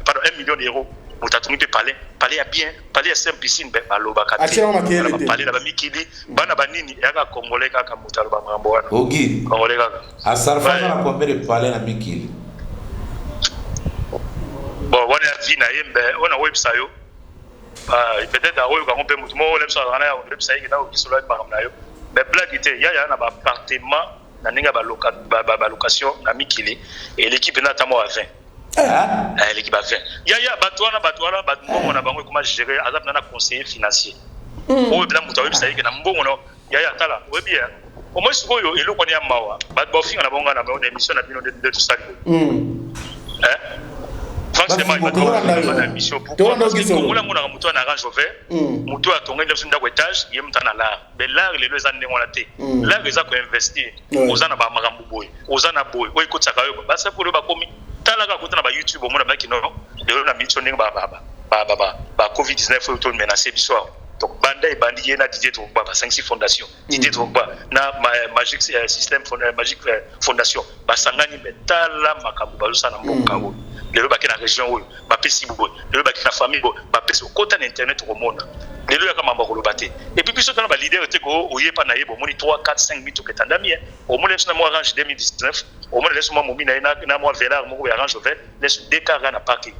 pardon $1 million mutatungi pe parler ya bien parler ya simple piscine be baloba ka parler la ba mikili bana banini yaka congolais kaka mutalo ba mambo wana ogi congolais kaka asarfa na combien de parler na mikili bon wana vina yembe wana website yo peut-être awo ka ngombe mutu mo website wana ya website ina okisolo ba ngamna yo mais blague ite ya na ba appartement na ninga ba location na mikili et l'équipe na tamo à 20 l'équipe à 20 ya batwana mbongo na bango comment gérer azap na conseiller financier o bla mutu website ke na mbongo no ya tala webia au moins sikoyo eloko ni ya mawa bat ba finga na bonga na ba émission na bino de tout ça franchement il va na mission pour parce que kongola mona mutu na arrange vert mutu atonga ndio ndako étage yemta na la mais là les deux années on a té là les a ko investir ozana ba makambu boy ozana boy o ikotaka yo ba sa pour ba komi tala ka kotana ba YouTube mona ba kino de na mission ning ba covid-19 auto menacer biso donc banda e bandi na Didier Drogba ba 5-6 fondation Didier Drogba na Magic System Magic Fondation ba sangani betala makambu ba lusana mboka wo lelo baki na région oyo ba pesi boy lelo baki na famille boy ba pesi kota na internet ko mona lelo ya kama mbako lobate et puis biso tana ba leader te ko oyepa na yebo moni 3 4 5 minutes ke tandami au moins na mo arrange 2019 au moins laisse moi momi na mo velar mo ko arrange vert laisse décarrer na parking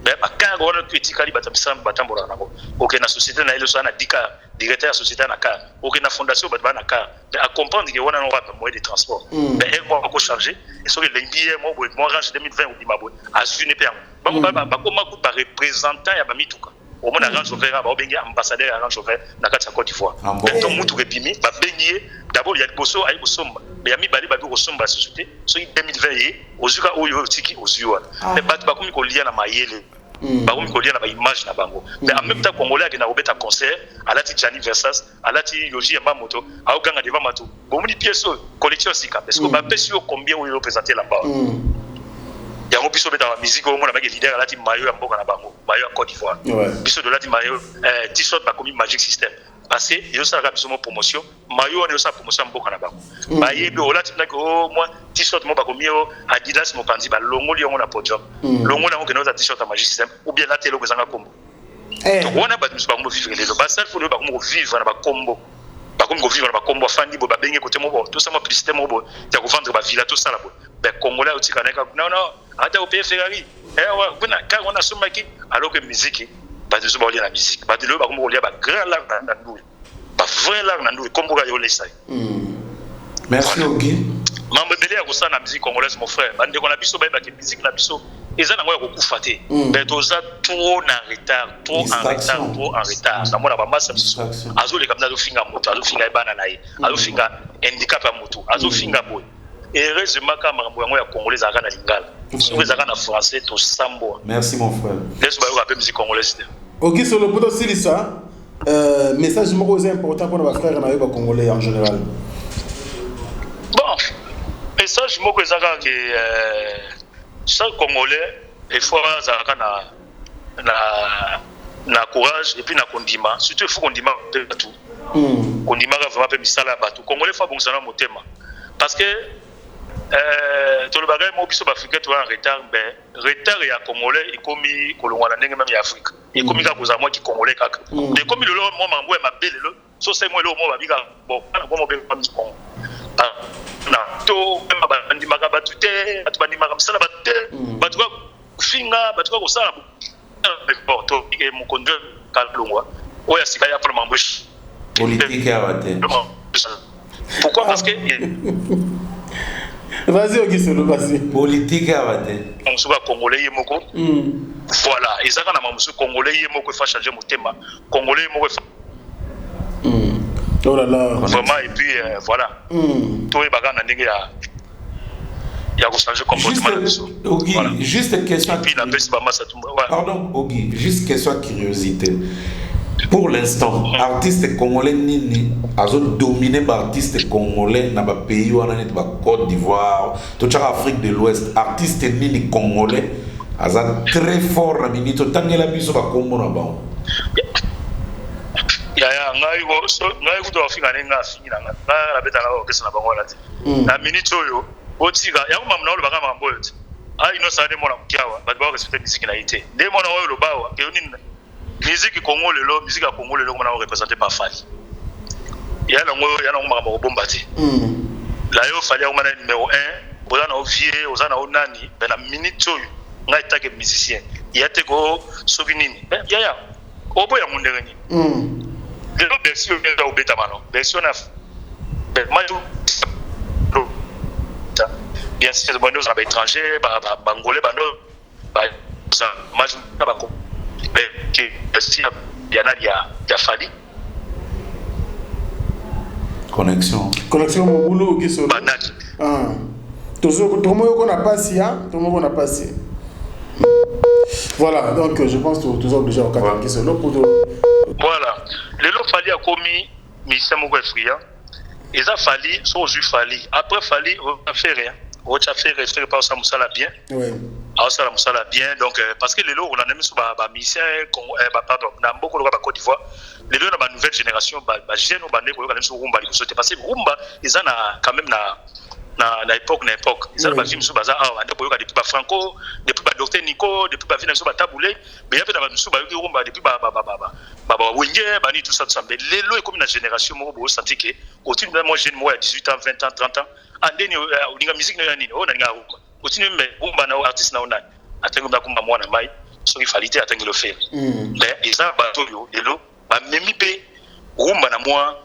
ben bakanga wana tuetikali batamsamba batambola nako OK na société na ile so na dika directeur société na car OK na fondation ba na car mais à comprendre que wana no ba moyen de transport ben elle va ko charger et so que lundi mo range 2020 ou dimabo azune pe ba ko maku ba représentant ya ba mituka au moins arrange vert ba obengi ambassadeur arrange vert na kati ya Côte d'Ivoire donc mutu repimi ba bengi d'abord il y a boso ay bosomba mais ya mibali ba ko somba société so 2020 ozuka oyo tiki ozuwa mais ba komi ko lia na mayele bakomi kolia na baimage na bango mais en même temps congolais akenda kobeta concert alati Gianni Versace alati Yoji Yamamoto aokanga devant mato bomoni pièce oyo collection sika parce que bapesi yo combien oyo représenter la bas yango biso beta ba musique oyo mona baki leader alati mayo ya mboka na bango mayo ya Côte d'Ivoire biso de lati mayo t-shirt bakomi Magic System parce que yo sala biso mo promotion mayo on yo sa promotion mboka na bango bayebi olati ndaki o moi t-shirt mo bakomi yo Adidas mo kanzi ba longo liongo na podium longo na ngeno za t-shirt Magic System ou bien la télé kozanga kombo donc wana ba biso bakomi vivre les ba self no bakomi vivre na ba kombo bakomi ko vivre na ba kombo afandi bo ba bengi côté mo bo tout ça mo publicité mo bo ya ko vendre ba villa tout ça la bo ben congolais au tika naka non ata au pays Ferrari ouais buna ka on a somaki alors que musique ba biso ba lia na musique ba dilo bakomi ko lia ba grand lar na ndou ba vrai lar na ndou kombo ga yo lesa merci Ogi mambe belé ya ko sa na musique congolaise mon frère bande ko na biso ba ke musique na biso eza na ngoya ko kufa te mais toza trop en retard na mona ba massa biso azo le kamna zo finga moto azo finga bana naye azo finga handicap ya moto azo finga boy heureusement ka makambo yango ya congolais aka na lingala soki ezaka na français to sambo merci mon frère laisse ba yo rappeler musique congolaise OK sur le poto silisa message moko est important pour nos frères na yo ba congolais en général bon message moko ezaka que chaque congolais il faut azaka na courage et puis na kondima surtout il faut kondima tout kondima vraiment pe misala batou congolais faut bongana motema parce que tout le bagage mo biso bafricain to en retard ben retard ya congolais ikomi kolongwa na ndenge même ya Afrique ikomi ka koza moi ki congolais kaka mais comme le lo mo mambo e mabele lo so c'est moi lo mo babika bon mo be pas mi kon na to ba bandi makaba tuté batu bandi makaba sala baté batu finga batu ko sala bon to e mo konde kalongwa oya sika ya pour m'embaucher politique ya baté pourquoi parce que vas-y Ogisolo vas-y politique ya baté on se va congolais yemoko voilà ezaka na mamusu congolais yemoko fa changer motema congolais yemoko oh là là vraiment et puis voilà to e baka na ndenge ya ko changer comportement na biso Ogi juste question et puis la baisse ba massa tumba pardon Ogi juste question de curiosité. Pour l'instant, artiste congolais nini azo dominé par artiste congolais na ba pays wana net ba Côte d'Ivoire, toute l'Afrique de l'Ouest, artiste nini congolais aza très fort na minito tangela biso ba kombo na ba. Ya ngai go so ngai go to finga nenga finga na la beta na okesa na bango lati. Na minito yo otika ya kuma mna lo baka mambo yote. Ai no sa de mona mkiawa, ba ba respecter musique na ité. De mona oyo lo bawa ke nini musique congolais lo musique ya congolais lo mona représenter pas Fali ya na ngo makambo bombati la yo Fali ya mona numéro 1 oza na ovier oza na onani ben na minute oyo ngai take musicien ya te ko soki nini ya obo ya mundere ni de lo version de obeta mano version na maju bien sûr bando za ba étranger ba bangolais bando ba ça maju na ba ko que si bien ya Fali connexion Mobulo Ogisolo banaki toujours tout le monde a passé tout le monde a passé voilà donc je pense que toujours déjà au cadre Ogisolo pour voilà le lo Fali a commis ministère moko effrayant et ça Fali so ju Fali après Fali on a fait rien on a fait référer par ça musala bien ouais alors ça la musala bien donc parce que les lots on a même sur ba ministère pardon na mboko ba Côte d'Ivoire les lots na ba nouvelle génération ba jeune ba ndeko yo quand même sur rumba li sauter parce que rumba ils en a quand même na époque ils en ba film sur baza ah ndeko yo depuis ba Franco depuis ba docteur Nico depuis ba vina sur ba taboulé mais il y a ba sur ba rumba depuis ba wenge ba ni tout ça mais les lots comme une génération mo bo senti que continue moi jeune moi à 18 ans 20 ans 30 ans andeni ulinga musique na nini ona nga rumba continue mais rumba na artiste na ona atengo na kumba mwana mai so ifalité atengo le faire mais eza bato yo lelo ba memi pe rumba na moi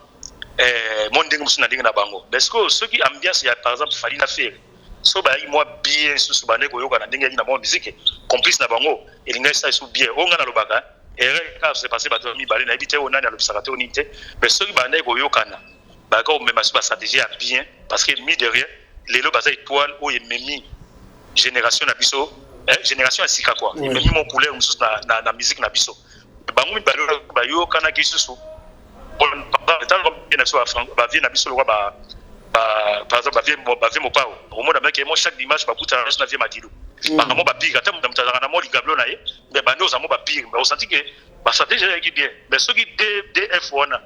mondenge musuna ndenge na bango parce que ceux qui ambiance ya par exemple Fali na faire so ba moi bien sous ba ndeko yoka na ndenge na mo musique complice na bango elinga ça sous bien onga na lobaka quand c'est passé bato mi balé na éviter onani alobisaka te onité mais ceux qui ba ndeko yoka na ba ko même ba stratégie bien parce que mi derrière les lo baza étoile ou memi génération na biso génération ya sika quoi imemi mon couleur mususu na musique na biso bango mibale bayo kana kisusu bon tant que na so ba vie na biso lo ba par exemple ba vie mo pao au monde avec moi chaque dimanche ba kuta na vie matilu par mo ba pire ata mutazana na mo ligablo na ye mais bando za mo ba pire mais on senti que ba stratégie ya bien mais ceux qui DF wana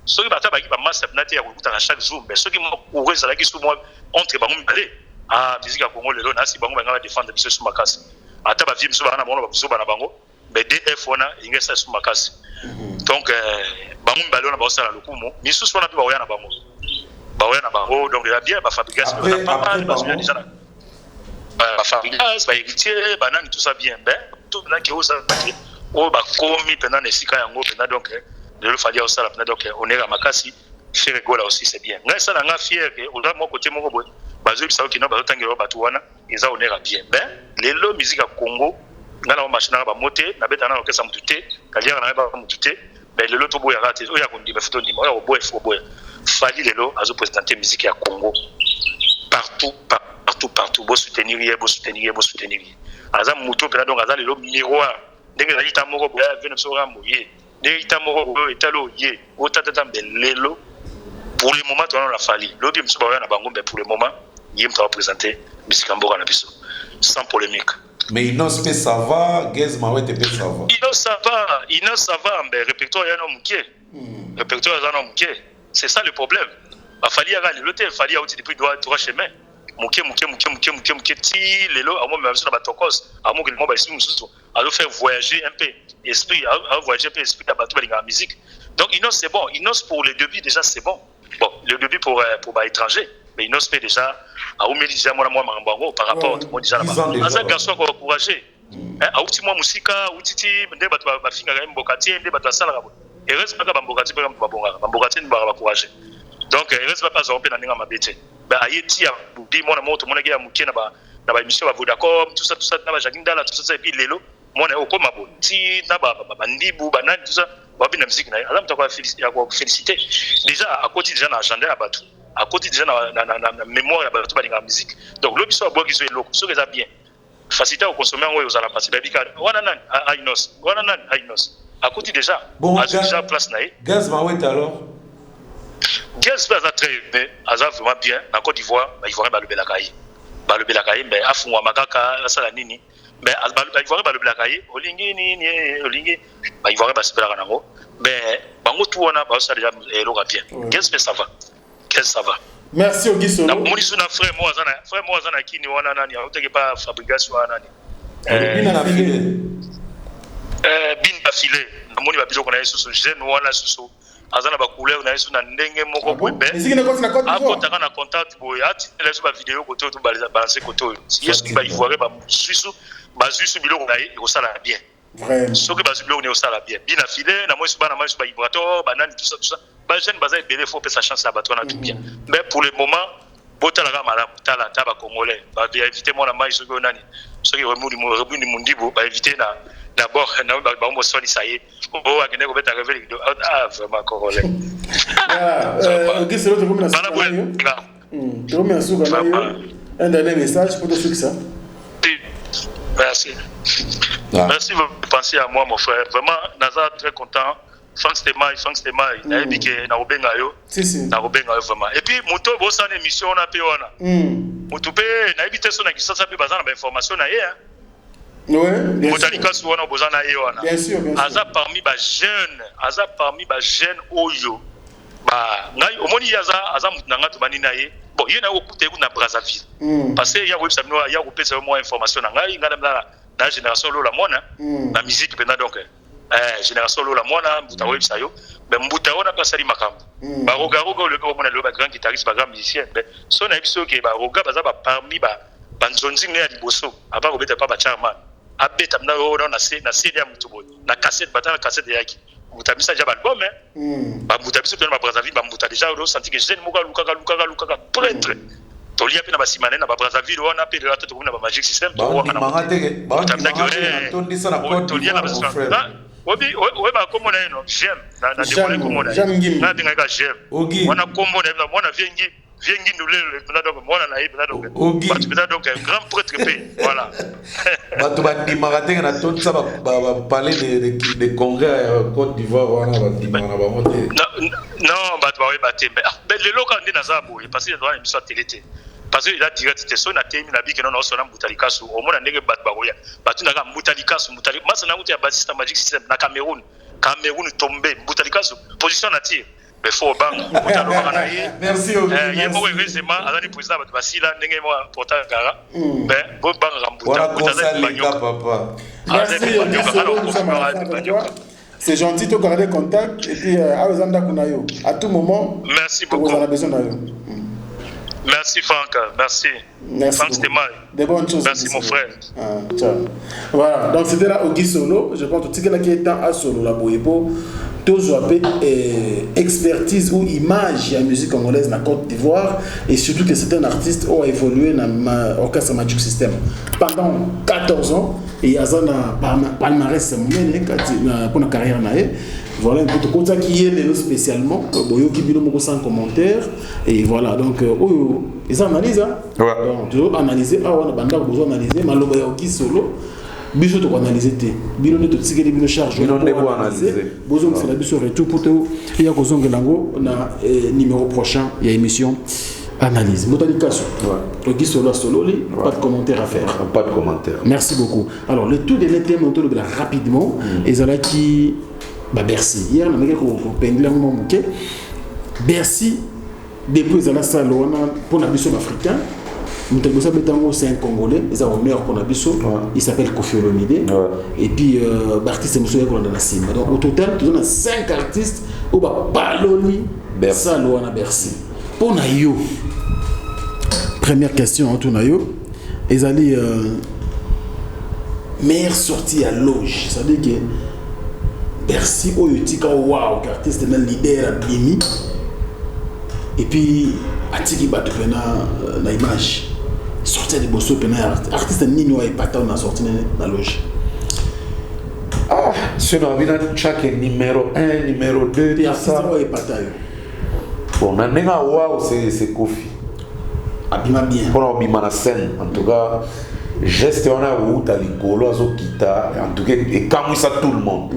ceux qui bata ba ki ba master na te ya kuta na chaque jour mais ceux qui mo ouvrir la ki sous moi entre bango mibale musique ya Congo lelo na si bango banga défendre biso sous makasi ata ba vie biso bana bango ba biso bana bango mais DF wana ingesa sous makasi donc bango mibale na ba osala lokumo misu sona pe ba oya na bango donc il y a bien ba fabrication déjà ba fabrication ba héritier banane tout ça bien ben tout là qui osa o ba komi pendant les sika yango pendant donc de le fallait osala pendant donc on est à makasi chez Regola aussi c'est bien ngai ça nga fier que au moins côté moko boy bazo bisao kino bazo tangelo batu wana eza on est à bien ben lelo musique à Congo ngala ba machine ba moté na beta na okesa mutute kaliya na ba mutute ben lelo to boya rate o ya kondi ba fito ndimo o boy fo boy Fali lelo azo présenter musique à Congo partout bo soutenir aza muto pela donc aza lelo miroir ndenge na ita moko boya venu so rambo ye ndenge ita moko boya etalo ye o tata lelo pour le moment on la Fali lobi mso ba na bango mais pour le moment yim ta présenter musique mboka na biso sans polémique. Mais Inos fait ça va, Gez Mawet fait ça va. Inos ça va, mais répertoire y a un mouké. Répertoire y a un mouké. C'est ça le problème. Il fallait aller l'hôtel, il fallait aller depuis droit chemin. Mouké ti lelo à moi même sur la tokos, à moi que moi ba ici mususu, à faire voyager un peu esprit, à voyager un peu esprit à battre la musique. Donc Inos c'est bon, Inos pour le début déjà c'est bon. Bon, le début pour étranger, mais Inos fait déjà à oumeli déjà moi mambango par rapport moi déjà là-bas. Asa garçon ko encourager. À outi moi musika, outiti ndé battu ba finga ga mbokati ndé battu sala rabo. Et reste pas bambokati par exemple bambokati ni ba encourager. Donc reste pas zompe na ninga mabete. Ba ayeti ya budi mona moto mona ga mukie na ba émission ba Vodacom tout ça na ba Jagindala tout ça et puis lelo mona okoma bo ti na ba ndibu banani tout ça ba bina musique na ala mtaka féliciter déjà à côté déjà na agenda ya batu à côté déjà na mémoire ya batu ba ninga musique donc lobiso abo kiso eloko so que bien faciliter au consommer on aux ala passer babika wana nani Ainos à côté déjà bon déjà place naé Gaz Mawet alors Gaz va très bien aza vraiment bien en Côte d'Ivoire ba Ivoirien ba le belakaye mais afungwa makaka la sala nini mais ba Ivoirien ba le belakaye olingi ba Ivoirien ba sepela kanango mais bango tout wana ba ça déjà eloko bien Gaz ça va merci Auguste na monisu na frère moi azana kini wana nani auteke pas fabrication wana nani bin filé na moni ba biloko na yesu jeune wana susu azana ba couleur na yesu na ndenge moko boybe akotaka na contact boy ati leso ba vidéo koto to balancer koto yesu ki ba ivoire ba susu biloko na ye ekosala bien vraiment soki ba biloko ne osala bien bin filé na moi ba na moi ba vibrateur banani tout ça ba jeune baza ebele faut pe sa chance à battre na tout bien mais pour le moment botala ka malamu tala ba congolais ba inviter moi na mai soki onani soki remuni mundibo ba inviter na d'abord na ba mo soni ça y est o akende ko beta révéler vraiment congolais Auguste l'autre comme la un dernier message pour te fixer. Merci. Merci de penser à moi mon frère vraiment naza très content Frank Stemai na ebike na obenga yo na obenga yo vraiment et puis moto bo sa émission na pe wana moto pe na ebite so na kisasa pe bazana ba information na ye ouais motalika so wana bozana ye wana bien sûr aza parmi ba jeune oyo ba ngai omoni aza mutanga to bani na ye bon ye na okuta na Brazzaville parce que ya website no ya ko pesa mo information na ngai ngala na génération lo la mona na musique pena donc génération lo la mona mbuta website yo mais mbuta ona pasali makambo ba roga le ko mona le ba grand guitariste ba grand musicien mais so na biso ke ba roga baza ba parmi ba banzonzi ne ya liboso aba ko beta pa ba charman abeta na ro na CD ya mutu boy na cassette batana cassette yaki mutabisa ja album ba mutabisa to na Brazzaville ba muta déjà ro senti que jeune moka luka prêtre to lia pe na basimane na ba Brazzaville wana pe de la tete na ba Magic System to wana na to ndisa na code to lia na ba obi ba komo na eno j'aime na dévoiler komo na na dinga ka j'aime wana kombo na mwana viengi Viengi nous le donc moi on a eu donc un grand prêtre pays voilà. Bato ba dimaraté na tout ça ba parler de congrès Côte d'Ivoire wana ba dimara ba monter. Non bato ba baté mais le local ndi na zabo parce que dans émission télé parce que il a direct so na temi na biki non so na mutalikasu au moins ndenge bato ba roya bato na mutalikasu masa na mutu ya basista magic system na Cameroun tombé mutalikasu position na tir. Merci au c'est gentil de garder contact et puis à tout moment. Merci beaucoup. Merci Franck, merci. Franck Stémaï. Des bonnes choses. Merci mon frère. Ciao. Voilà, donc c'était là Auguste Solo. Je pense que tout ce qui est à Solo, la Boyebo, tout expertise ou image de la musique congolaise dans la Côte d'Ivoire et surtout que certains artistes ont évolué dans l'orchestre Magic System pendant 14 ans et il y a un palmarès pour la carrière. Voilà un peu de ça qui est spécialement sans commentaire et voilà donc ils analysent donc analyser besoin analyser maloba ya Auguste Solo biso to analyser te bino ne to tsikeli bino charge bino ndebo analyser besoin c'est la biso retour pour te ya ko zongelango na numéro prochain il y a émission analyse Motalikasu Auguste Solo pas de commentaire à faire, pas de commentaire. Merci beaucoup. Alors le tout dernier thème on te le rapidement ezala qui Bercy. Hier, on a dit Bercy, depuis la salle pour la mission africaine, c'est un Congolais, ils ont honneur pour la mission, il s'appelle Kofi Olomide. Et puis, l'artiste est dans la cime. Donc, au total, nous avons 5 artistes qui ont parlé de salle à Bercy. Pour Nayo, première question, ils ont dit meilleure sortie à loge. C'est-à-dire que Bercy oyotika wow artiste na leader à Bimi et puis atiki bato na image sortir de bosso pena artiste nini wa epata na sorti na loge c'est dans vida chaque numéro 1 numéro 2 et artiste wa epata yo bon na nenga wow c'est Kofi abima bien pour abima na scène en tout cas geste on a où t'as ligolo azo kita en tout cas et comme ça tout le monde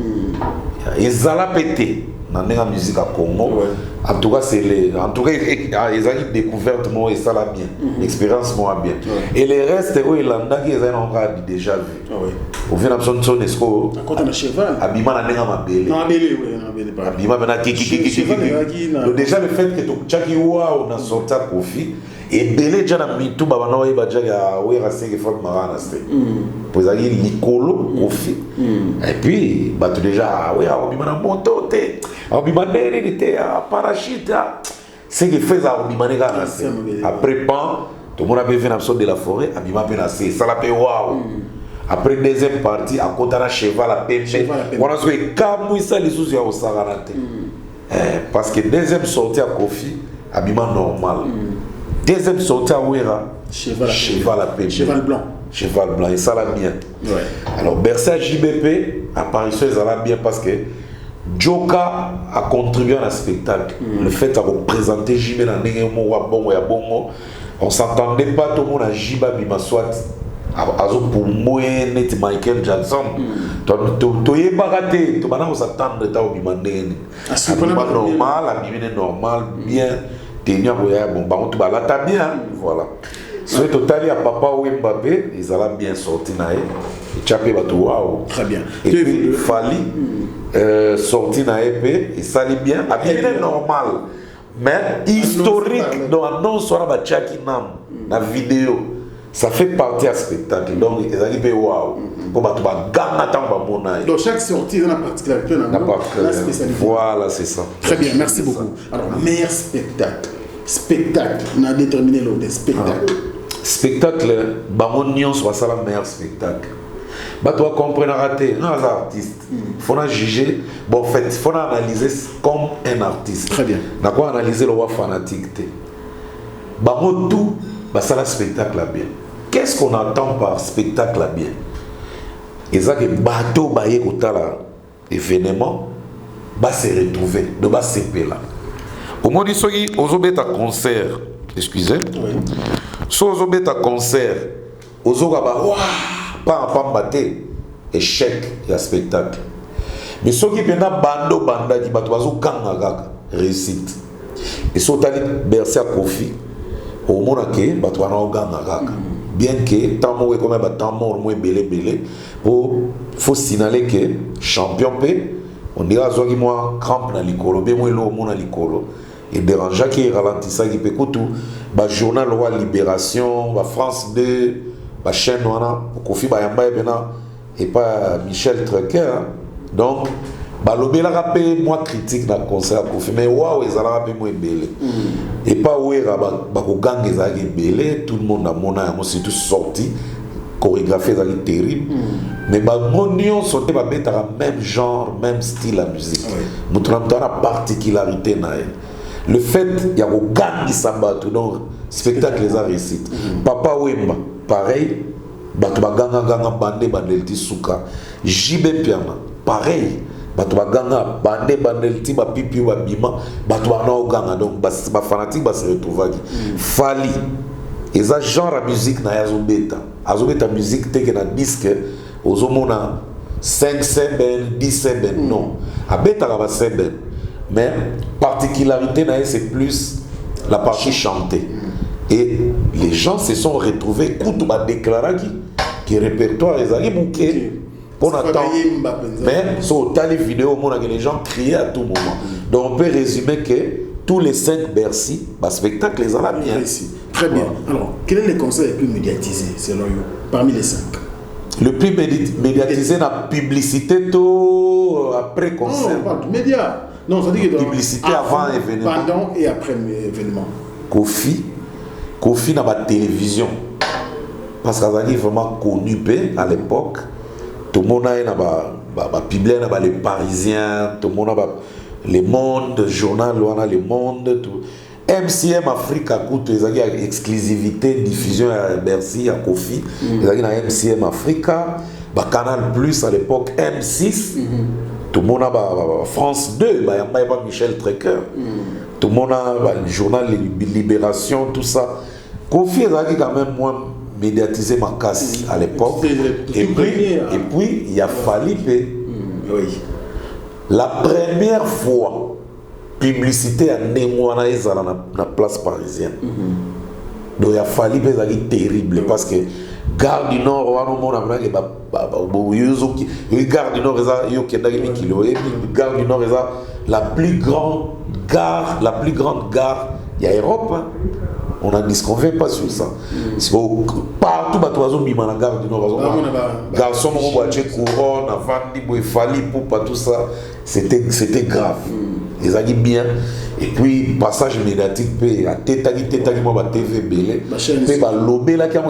et zala pété dans la musique à Congo en tout cas c'est les en tout cas ils ont découverte moi et ça la bien expérience moi bien et les restes où il en a qui ont encore déjà vu au final son son esco quand on a cheval abima na nenga mabele non abele oui non abima bena kiki déjà le fait que tu chaki wa on a sorti Kofi et belé déjà na mitu baba na oyiba jaga wera senge fort marana c'est pour ça il nicolo Kofi et puis bah tu déjà ouais abima na moto te abima nene te parachute c'est que fait ça abima nega après pan tout le monde a vu une absence de la forêt abima penasé ça la paix waouh après deuxième partie à côté de cheval à pêcher on a joué comme ça les sous ya osagarate parce que deuxième sortie à Kofi abima normal deuxième sortie à Ouera cheval à pêcher cheval blanc et ça la bien alors Bercy JBP apparition ça la bien parce que Joka a contribué à un spectacle le fait de représenter JB dans Nenemo wa bongo ya bongo on s'entendait pas tout le monde à Jiba bima soit pour moi net Michael Jackson to yé baraté to bana on s'attendre ta bima nene normal bien tenir bon bah on te balade bien voilà ce total ya papa ou Mbappé ils allaient bien sorti naé et chapé bato waouh très bien et puis Fali sorti naé et ça allait bien bien normal mais historique donc annonce sur la chaki nam la vidéo ça fait partie à spectacle donc ils allaient waouh pour bato ba gana tant ba mona donc chaque sortie dans la particularité la spécialité voilà c'est ça très bien merci beaucoup alors meilleur spectacle on a déterminé l'ordre spectacle bango nyonso soit la meilleur spectacle bah toi comprendre raté non les artistes faut la juger bon en fait faut analyser comme un artiste très bien d'accord analyser le roi fanatique té bango tout bah ça la spectacle là bien qu'est-ce qu'on entend par spectacle là bien exact bateau baye kotala événement bah se retrouver de bas CP là au moins dit soki ozobeta concert excusez. Oui. Si vous avez un concert, vous avez pas échec et un spectacle. Mais ceux qui viennent bando qui battent réussite. Et ceux qui ont bercé à Kofi, au monde qui battent bien que tant mort comme tant mort moins belé faut signaler que champion P on dira zogi moi crampe na likolo be moi lo mona likolo et dérangeant qui ralentissa qui peut tout ba journal loi Libération ba France 2 ba chaîne wana Kofi ba yamba et pas Michel Trecker donc ba lobela rapé moi critique na concert Kofi mais waouh ezala rapé moi belé et pas ouera ba ko gangue za belé tout le monde a mona ya c'est tout sorti chorégraphie ça terrible mais bah mon sauté va mettre même genre même style la musique nous trouvons la particularité le fait il y a au gang qui s'abat donc spectacle les a réussite Papa Wemba pareil batu baganga ganga bande bandelti suka JB Piana pareil batu baganga bande bandelti ba pipi ba bima batu bana oganga donc ba fanatique ba se retrouver Fali et ça genre la musique na azobeta musique teke na disque ozomona 5 semaines 10 semaines non abeta ba semaines mais particularité na c'est plus la partie chantée et les gens se sont retrouvés kutu ba déclarer qui répertoire ezali bouquet pour attendre mais sur les vidéos on a que les gens criaient à tout moment donc on peut résumer que tous les 5 Bercy spectacle les a bien ici. Très bien. Alors, quel est le concert le plus médiatisé selon vous parmi les 5? Le plus médiatisé dans la publicité tout après concert. Non, pas de médias. Non, ça dit que publicité avant événement. Pendant et après événement. Kofi dans la télévision. Parce qu'il est vraiment connu à l'époque. Tout le monde a les Parisiens, tout le monde a les Mondes, journal, les Mondes, tout. MCM Africa coûte les exclusivité diffusion à Bercy à Kofi les a MCM Africa Canal Plus à l'époque M6 tout le monde a France 2 il y a pas Michel Trecker tout le monde a le journal Libération tout ça Kofi est quand même moins médiatisé ma casse à l'époque et puis il y a Falipe oui la première fois publicité à Némoana et dans la place parisienne. Donc il a fallu que ça terrible parce que Gare du Nord, on a vu que Gare du Nord Gare du Nord la plus grande gare, il y a Europe. On a dit qu'on ne fait pas sur ça. Partout, la gare du Nord, garçon, couronne, avant, Fali, tout ça, c'était grave. Ils ont dit bien. Et puis, passage médiatique, à TV Belé, et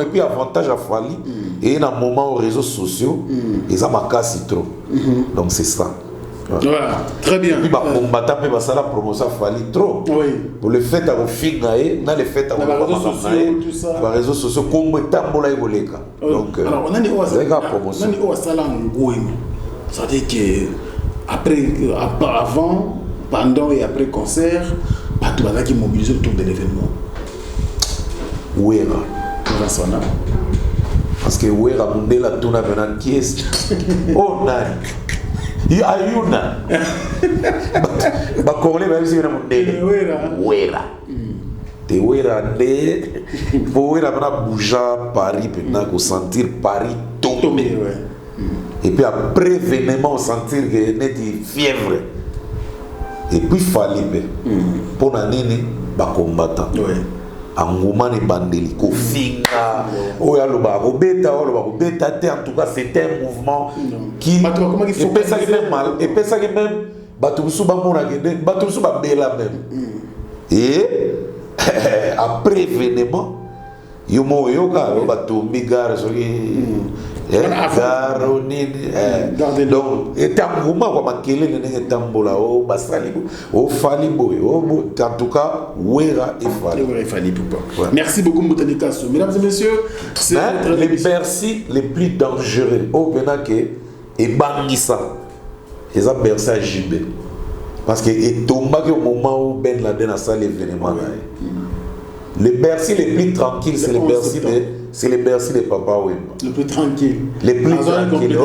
puis avantage à Fali. Et dans un moment aux réseaux sociaux, ils ont marqué trop. Donc c'est ça. Voilà, très bien. Et puis, la promotion Fali trop. Oui. Pour le fait à filmer, dans les fêtes à les réseaux sociaux, comme donc, alors, on a une promotion. Ça veut dire que avant, pendant et après concert, tout le monde qui mobilise autour de l'événement. Oui. Parce que oui, la Mundela tourna venant qui est. Oh, nani. Ayuna. Bakongole même si on est Wera. Te Wera ne. Pour Wera on bouger Paris maintenant, sentir Paris tomber. Et puis après événement, sentir que net fièvre. Et puis Falipe. Pour nanini bakombattant. Angomane bandeli kofinga oya loba robeta en tout cas c'était un mouvement qui et pensa que même mal et pensa que même batusu ba mona que batusu ba bela même et après événement yomo yoka batu migare donc était un mouvement comme makele ne tambola o basali o fali boy en tout cas Wera et Fali. Merci beaucoup Moutanika. Mesdames et messieurs, c'est les Bercy les plus dangereux au Benake et Bangissa ils ont Bercy à JB parce que et tomba au moment où Ben Laden a ça l'événement Les Bercy les plus tranquilles, c'est les Bercy des... C'est les Bercy des Papa Wemba. Le plus tranquille. Les plus tranquilles.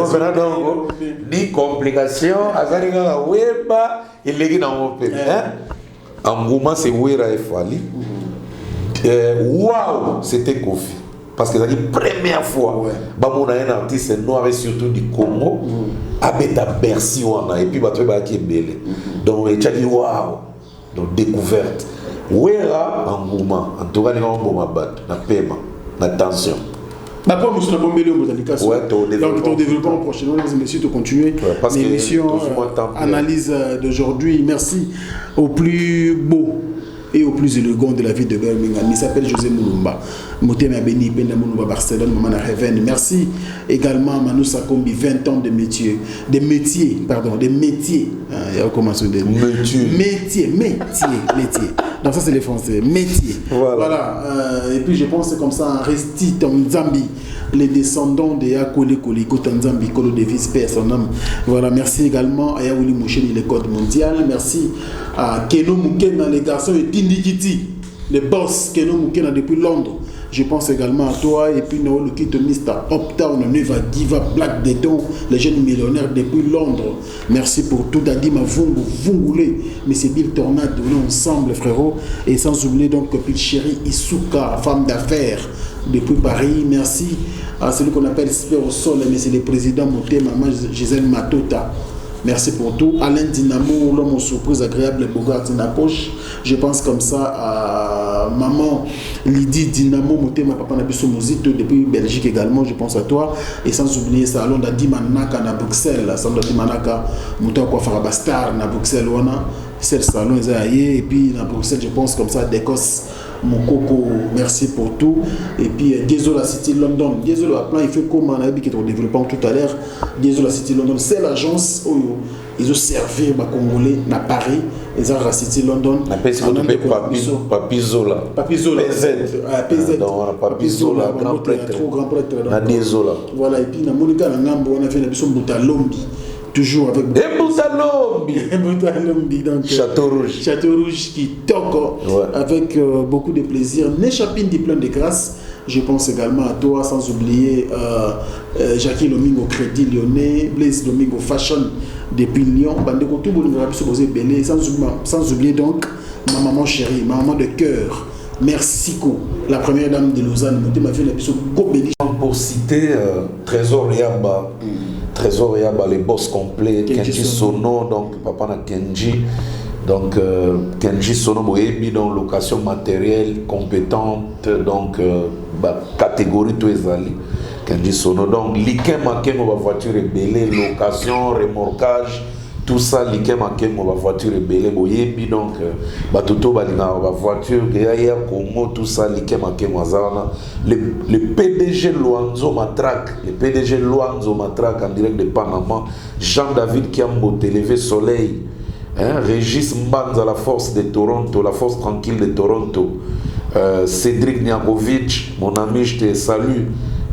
Ni complications, Azariga Wemba, il est dans mon pays. En mouvement, c'est Wera et Fali. Waouh, c'était Kofi. Parce que c'est la première fois, on a un artiste noir et surtout du Congo, avec ta Bercy, et puis tu vas qui est belle. Donc, il a dit waouh, donc découverte. Wera en mouvement, en tout cas, il y a un bon abat, na paiement, na tension. D'abord, nous sommes bombés au Botanica. Ouais, donc, ton développement prochainement, mesdames et messieurs, de continuer l'émission, analyse d'aujourd'hui. Merci au plus beau et au plus élégant de la ville de Birmingham. Il s'appelle José Moulumba. Motema Beni, Bena Moulumba, Barcelone, Mamana Reven. Merci également à Manu Sakombi, 20 ans de métier. Des métiers. Il y a comment se dire métier. Donc ça c'est les Français. Métier. Voilà. Et puis je pense comme ça, en Resti, en Zambie, les descendants de Yakole Koliko Tanzambi, Kolo Davis, paix son homme. Voilà, merci également à Yaouli Moucheni, le code mondial. Merci à Keno Moukena, les garçons et Tindikiti, les boss Keno Moukena depuis Londres. Je pense également à toi et puis Noël Kito Mr. Uptown, Neva Diva, Black Dedon, les jeunes millionnaires depuis Londres. Merci pour tout, Dadima Vungu, Vungoulé, mais c'est Bill Tornade, on est ensemble frérot. Et sans oublier donc Copil Chéri Isuka, femme d'affaires depuis Paris. Merci à celui qu'on appelle Spéro Sol, mais c'est le président Moté, maman Gisèle Matota. Merci pour tout. Alain Dinamo, l'homme aux surprises agréables, Bogart Dinapoche. Je pense comme ça à maman Lydie Dinamo, ma papa Nabiso Mozito depuis Belgique également. Je pense à toi. Et sans oublier Salon d'Adi Manaka à Bruxelles. Salon d'Adi Manaka, Mouta Kouafara Bastar à Bruxelles. C'est le salon, et puis à Bruxelles, je pense comme ça, d'Écosse. Mon coco, merci pour tout. Et puis, désolé la City London. Désolé la plan, il fait comme on a dit qui est en développement tout à l'heure. Désolé la City London, c'est l'agence où ils ont servi les Congolais à Paris. Ils ont la City London. Papizola. Papizola. PZ. Papizola, grand prêtre. Voilà, et puis, dans Monica, on a fait une émission Boutalombi. Toujours avec Boutalombi, donc Château Rouge qui toque avec beaucoup de plaisir. N'échappine du plein de grâce. Je pense également à toi, sans oublier Jackie Lomingo Crédit Lyonnais, Blaise Domingo Fashion depuis Lyon, sans oublier donc ma maman chérie, ma maman de cœur, merci la première dame de Lausanne. Pour citer Trésor Yaba. Trésor Yaba, les boss complets, Kenji Sono, donc papa na Kenji, donc Kenji Sono Moebi, donc location matérielle compétente, donc catégorie tout ezali, Kenji Sono, donc liken maken ma voiture ébélée, location, remorquage, tout ça liken maken ma voiture ébélée, Moebi, donc batoto balina ma voiture, Gaya Congo, tout ça liken maken mazana. Le PDG Luanzo Matrak, en direct de Panama, Jean-David Kiambo, TV Soleil, Régis Mbanza, la force de Toronto, la force tranquille de Toronto, Cédric Niakovic, mon ami, je te salue.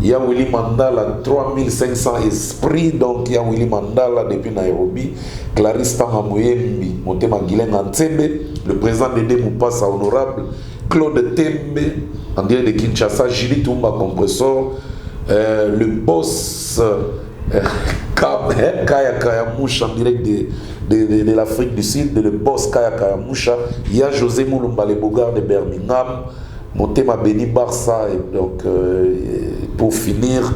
Il y a Willy Mandala, 3500 esprits, donc il y a Willy Mandala depuis Nairobi, Clarisse Tangamouyembi, Motema Guilen Antsebe, le président de Moupassa honorable, Claude Tembe, en direct de Kinshasa, Julie Toumba Compressor, le boss Kaya Kayamoucha en direct de l'Afrique du Sud, le boss Kaya Kayamoucha, il y a José Moulumba, le Bogart de Birmingham, Motema Beni Barça, et donc pour finir,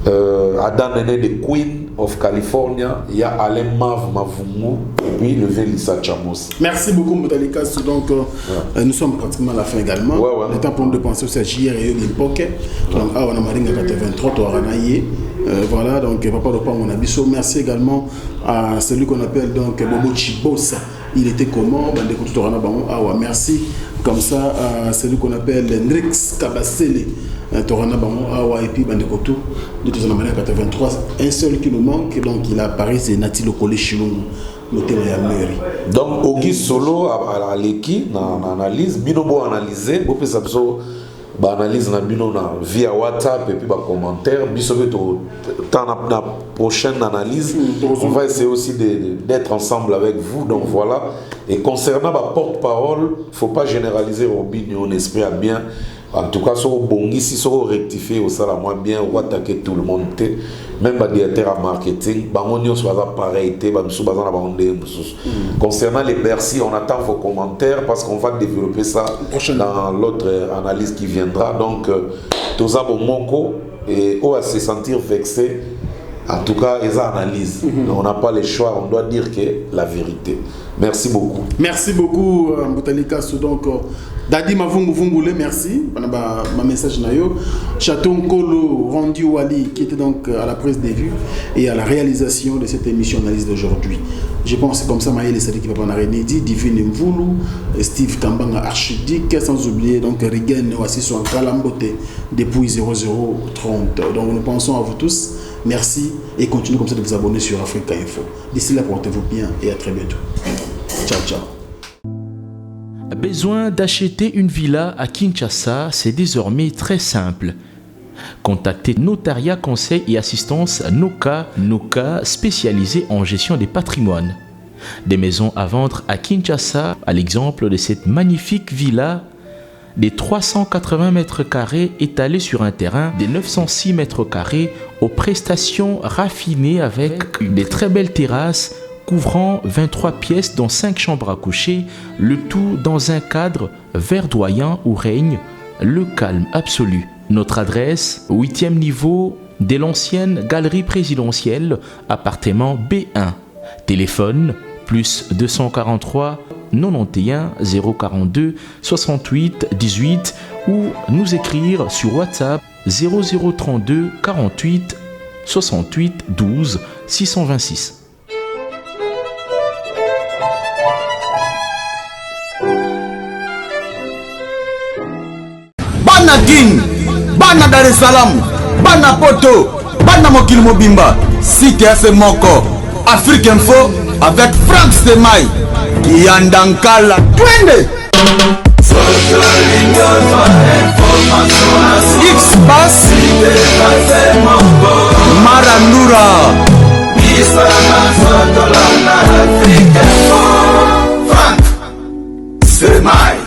Adam Nene de Queen of California, il y a Alain Mavungu, et puis le Vélissa Chamos. Merci beaucoup Motalika. Donc nous sommes pratiquement à la fin également. Le temps pour nous de penser aussi à JR et Limpoke. Donc on a Maringa 83, Toaranaye. Voilà, donc Papa Lopa mon abisso. Merci également à celui qu'on appelle donc Bobo Chibosa. Il était comment? Merci comme ça à celui qu'on appelle Nrix Kabasele. Torana Bamon Awa et puis Bandekoto de 83. Un seul qui nous manque, donc il a apparu, c'est Nati Lokole Chilungu. Donc Auguste Solo à l'équipe, dans l'analyse, Binobo analysé, analyse na bino na via WhatsApp et puis commentaire biso dans la prochaine analyse on va essayer aussi d'être ensemble avec vous. Donc voilà, et concernant ma porte-parole, faut pas généraliser Robinho, on espère bien. En tout cas, si on si rectifier au salaire moins bien, on va attaquer tout le monde. Même les directeurs en marketing, on soit pareil, concernant les Bercy, on attend vos commentaires parce qu'on va développer ça dans l'autre analyse qui viendra. Donc, tous les moko et on va se sentir vexé. En tout cas, ils analysent. On n'a pas le choix, on doit dire que la vérité. Merci beaucoup. Merci beaucoup, Moutalika. Donc, Dadi Mavungu, merci. Ma message nayo. Chaton Kolo Randy Wali, qui était donc à la prise des vues et à la réalisation de cette émission analyse d'aujourd'hui. Je pense comme ça, Maël Sadik Papa Renedi, Divine Mvoulou, Steve Kambanga Archidic, sans oublier donc Rigen Wassiso en Kalambote depuis 0030. Donc nous pensons à vous tous. Merci et continuez comme ça de vous abonner sur Africa Info. D'ici là, portez-vous bien et à très bientôt. Ciao, ciao. Besoin d'acheter une villa à Kinshasa, c'est désormais très simple. Contactez Notaria Conseil et Assistance Noka, spécialisé en gestion des patrimoines. Des maisons à vendre à Kinshasa, à l'exemple de cette magnifique villa des 380 mètres carrés étalés sur un terrain de 906 mètres carrés aux prestations raffinées avec des très belles terrasses couvrant 23 pièces dont 5 chambres à coucher, le tout dans un cadre verdoyant où règne le calme absolu. Notre adresse, 8e niveau de l'ancienne galerie présidentielle, appartement B1. Téléphone, plus 243 91 042 68 18 ou nous écrire sur WhatsApp 0032 48 68 12 626. Bana King, Bana Dar es Salaam, Bana Poto, Bana Mokil Mobimba, CTF Moko, Afrique Info avec Frank Stemai, Yandankala, Twende. X-Bass, Marandura, Frank Stemai.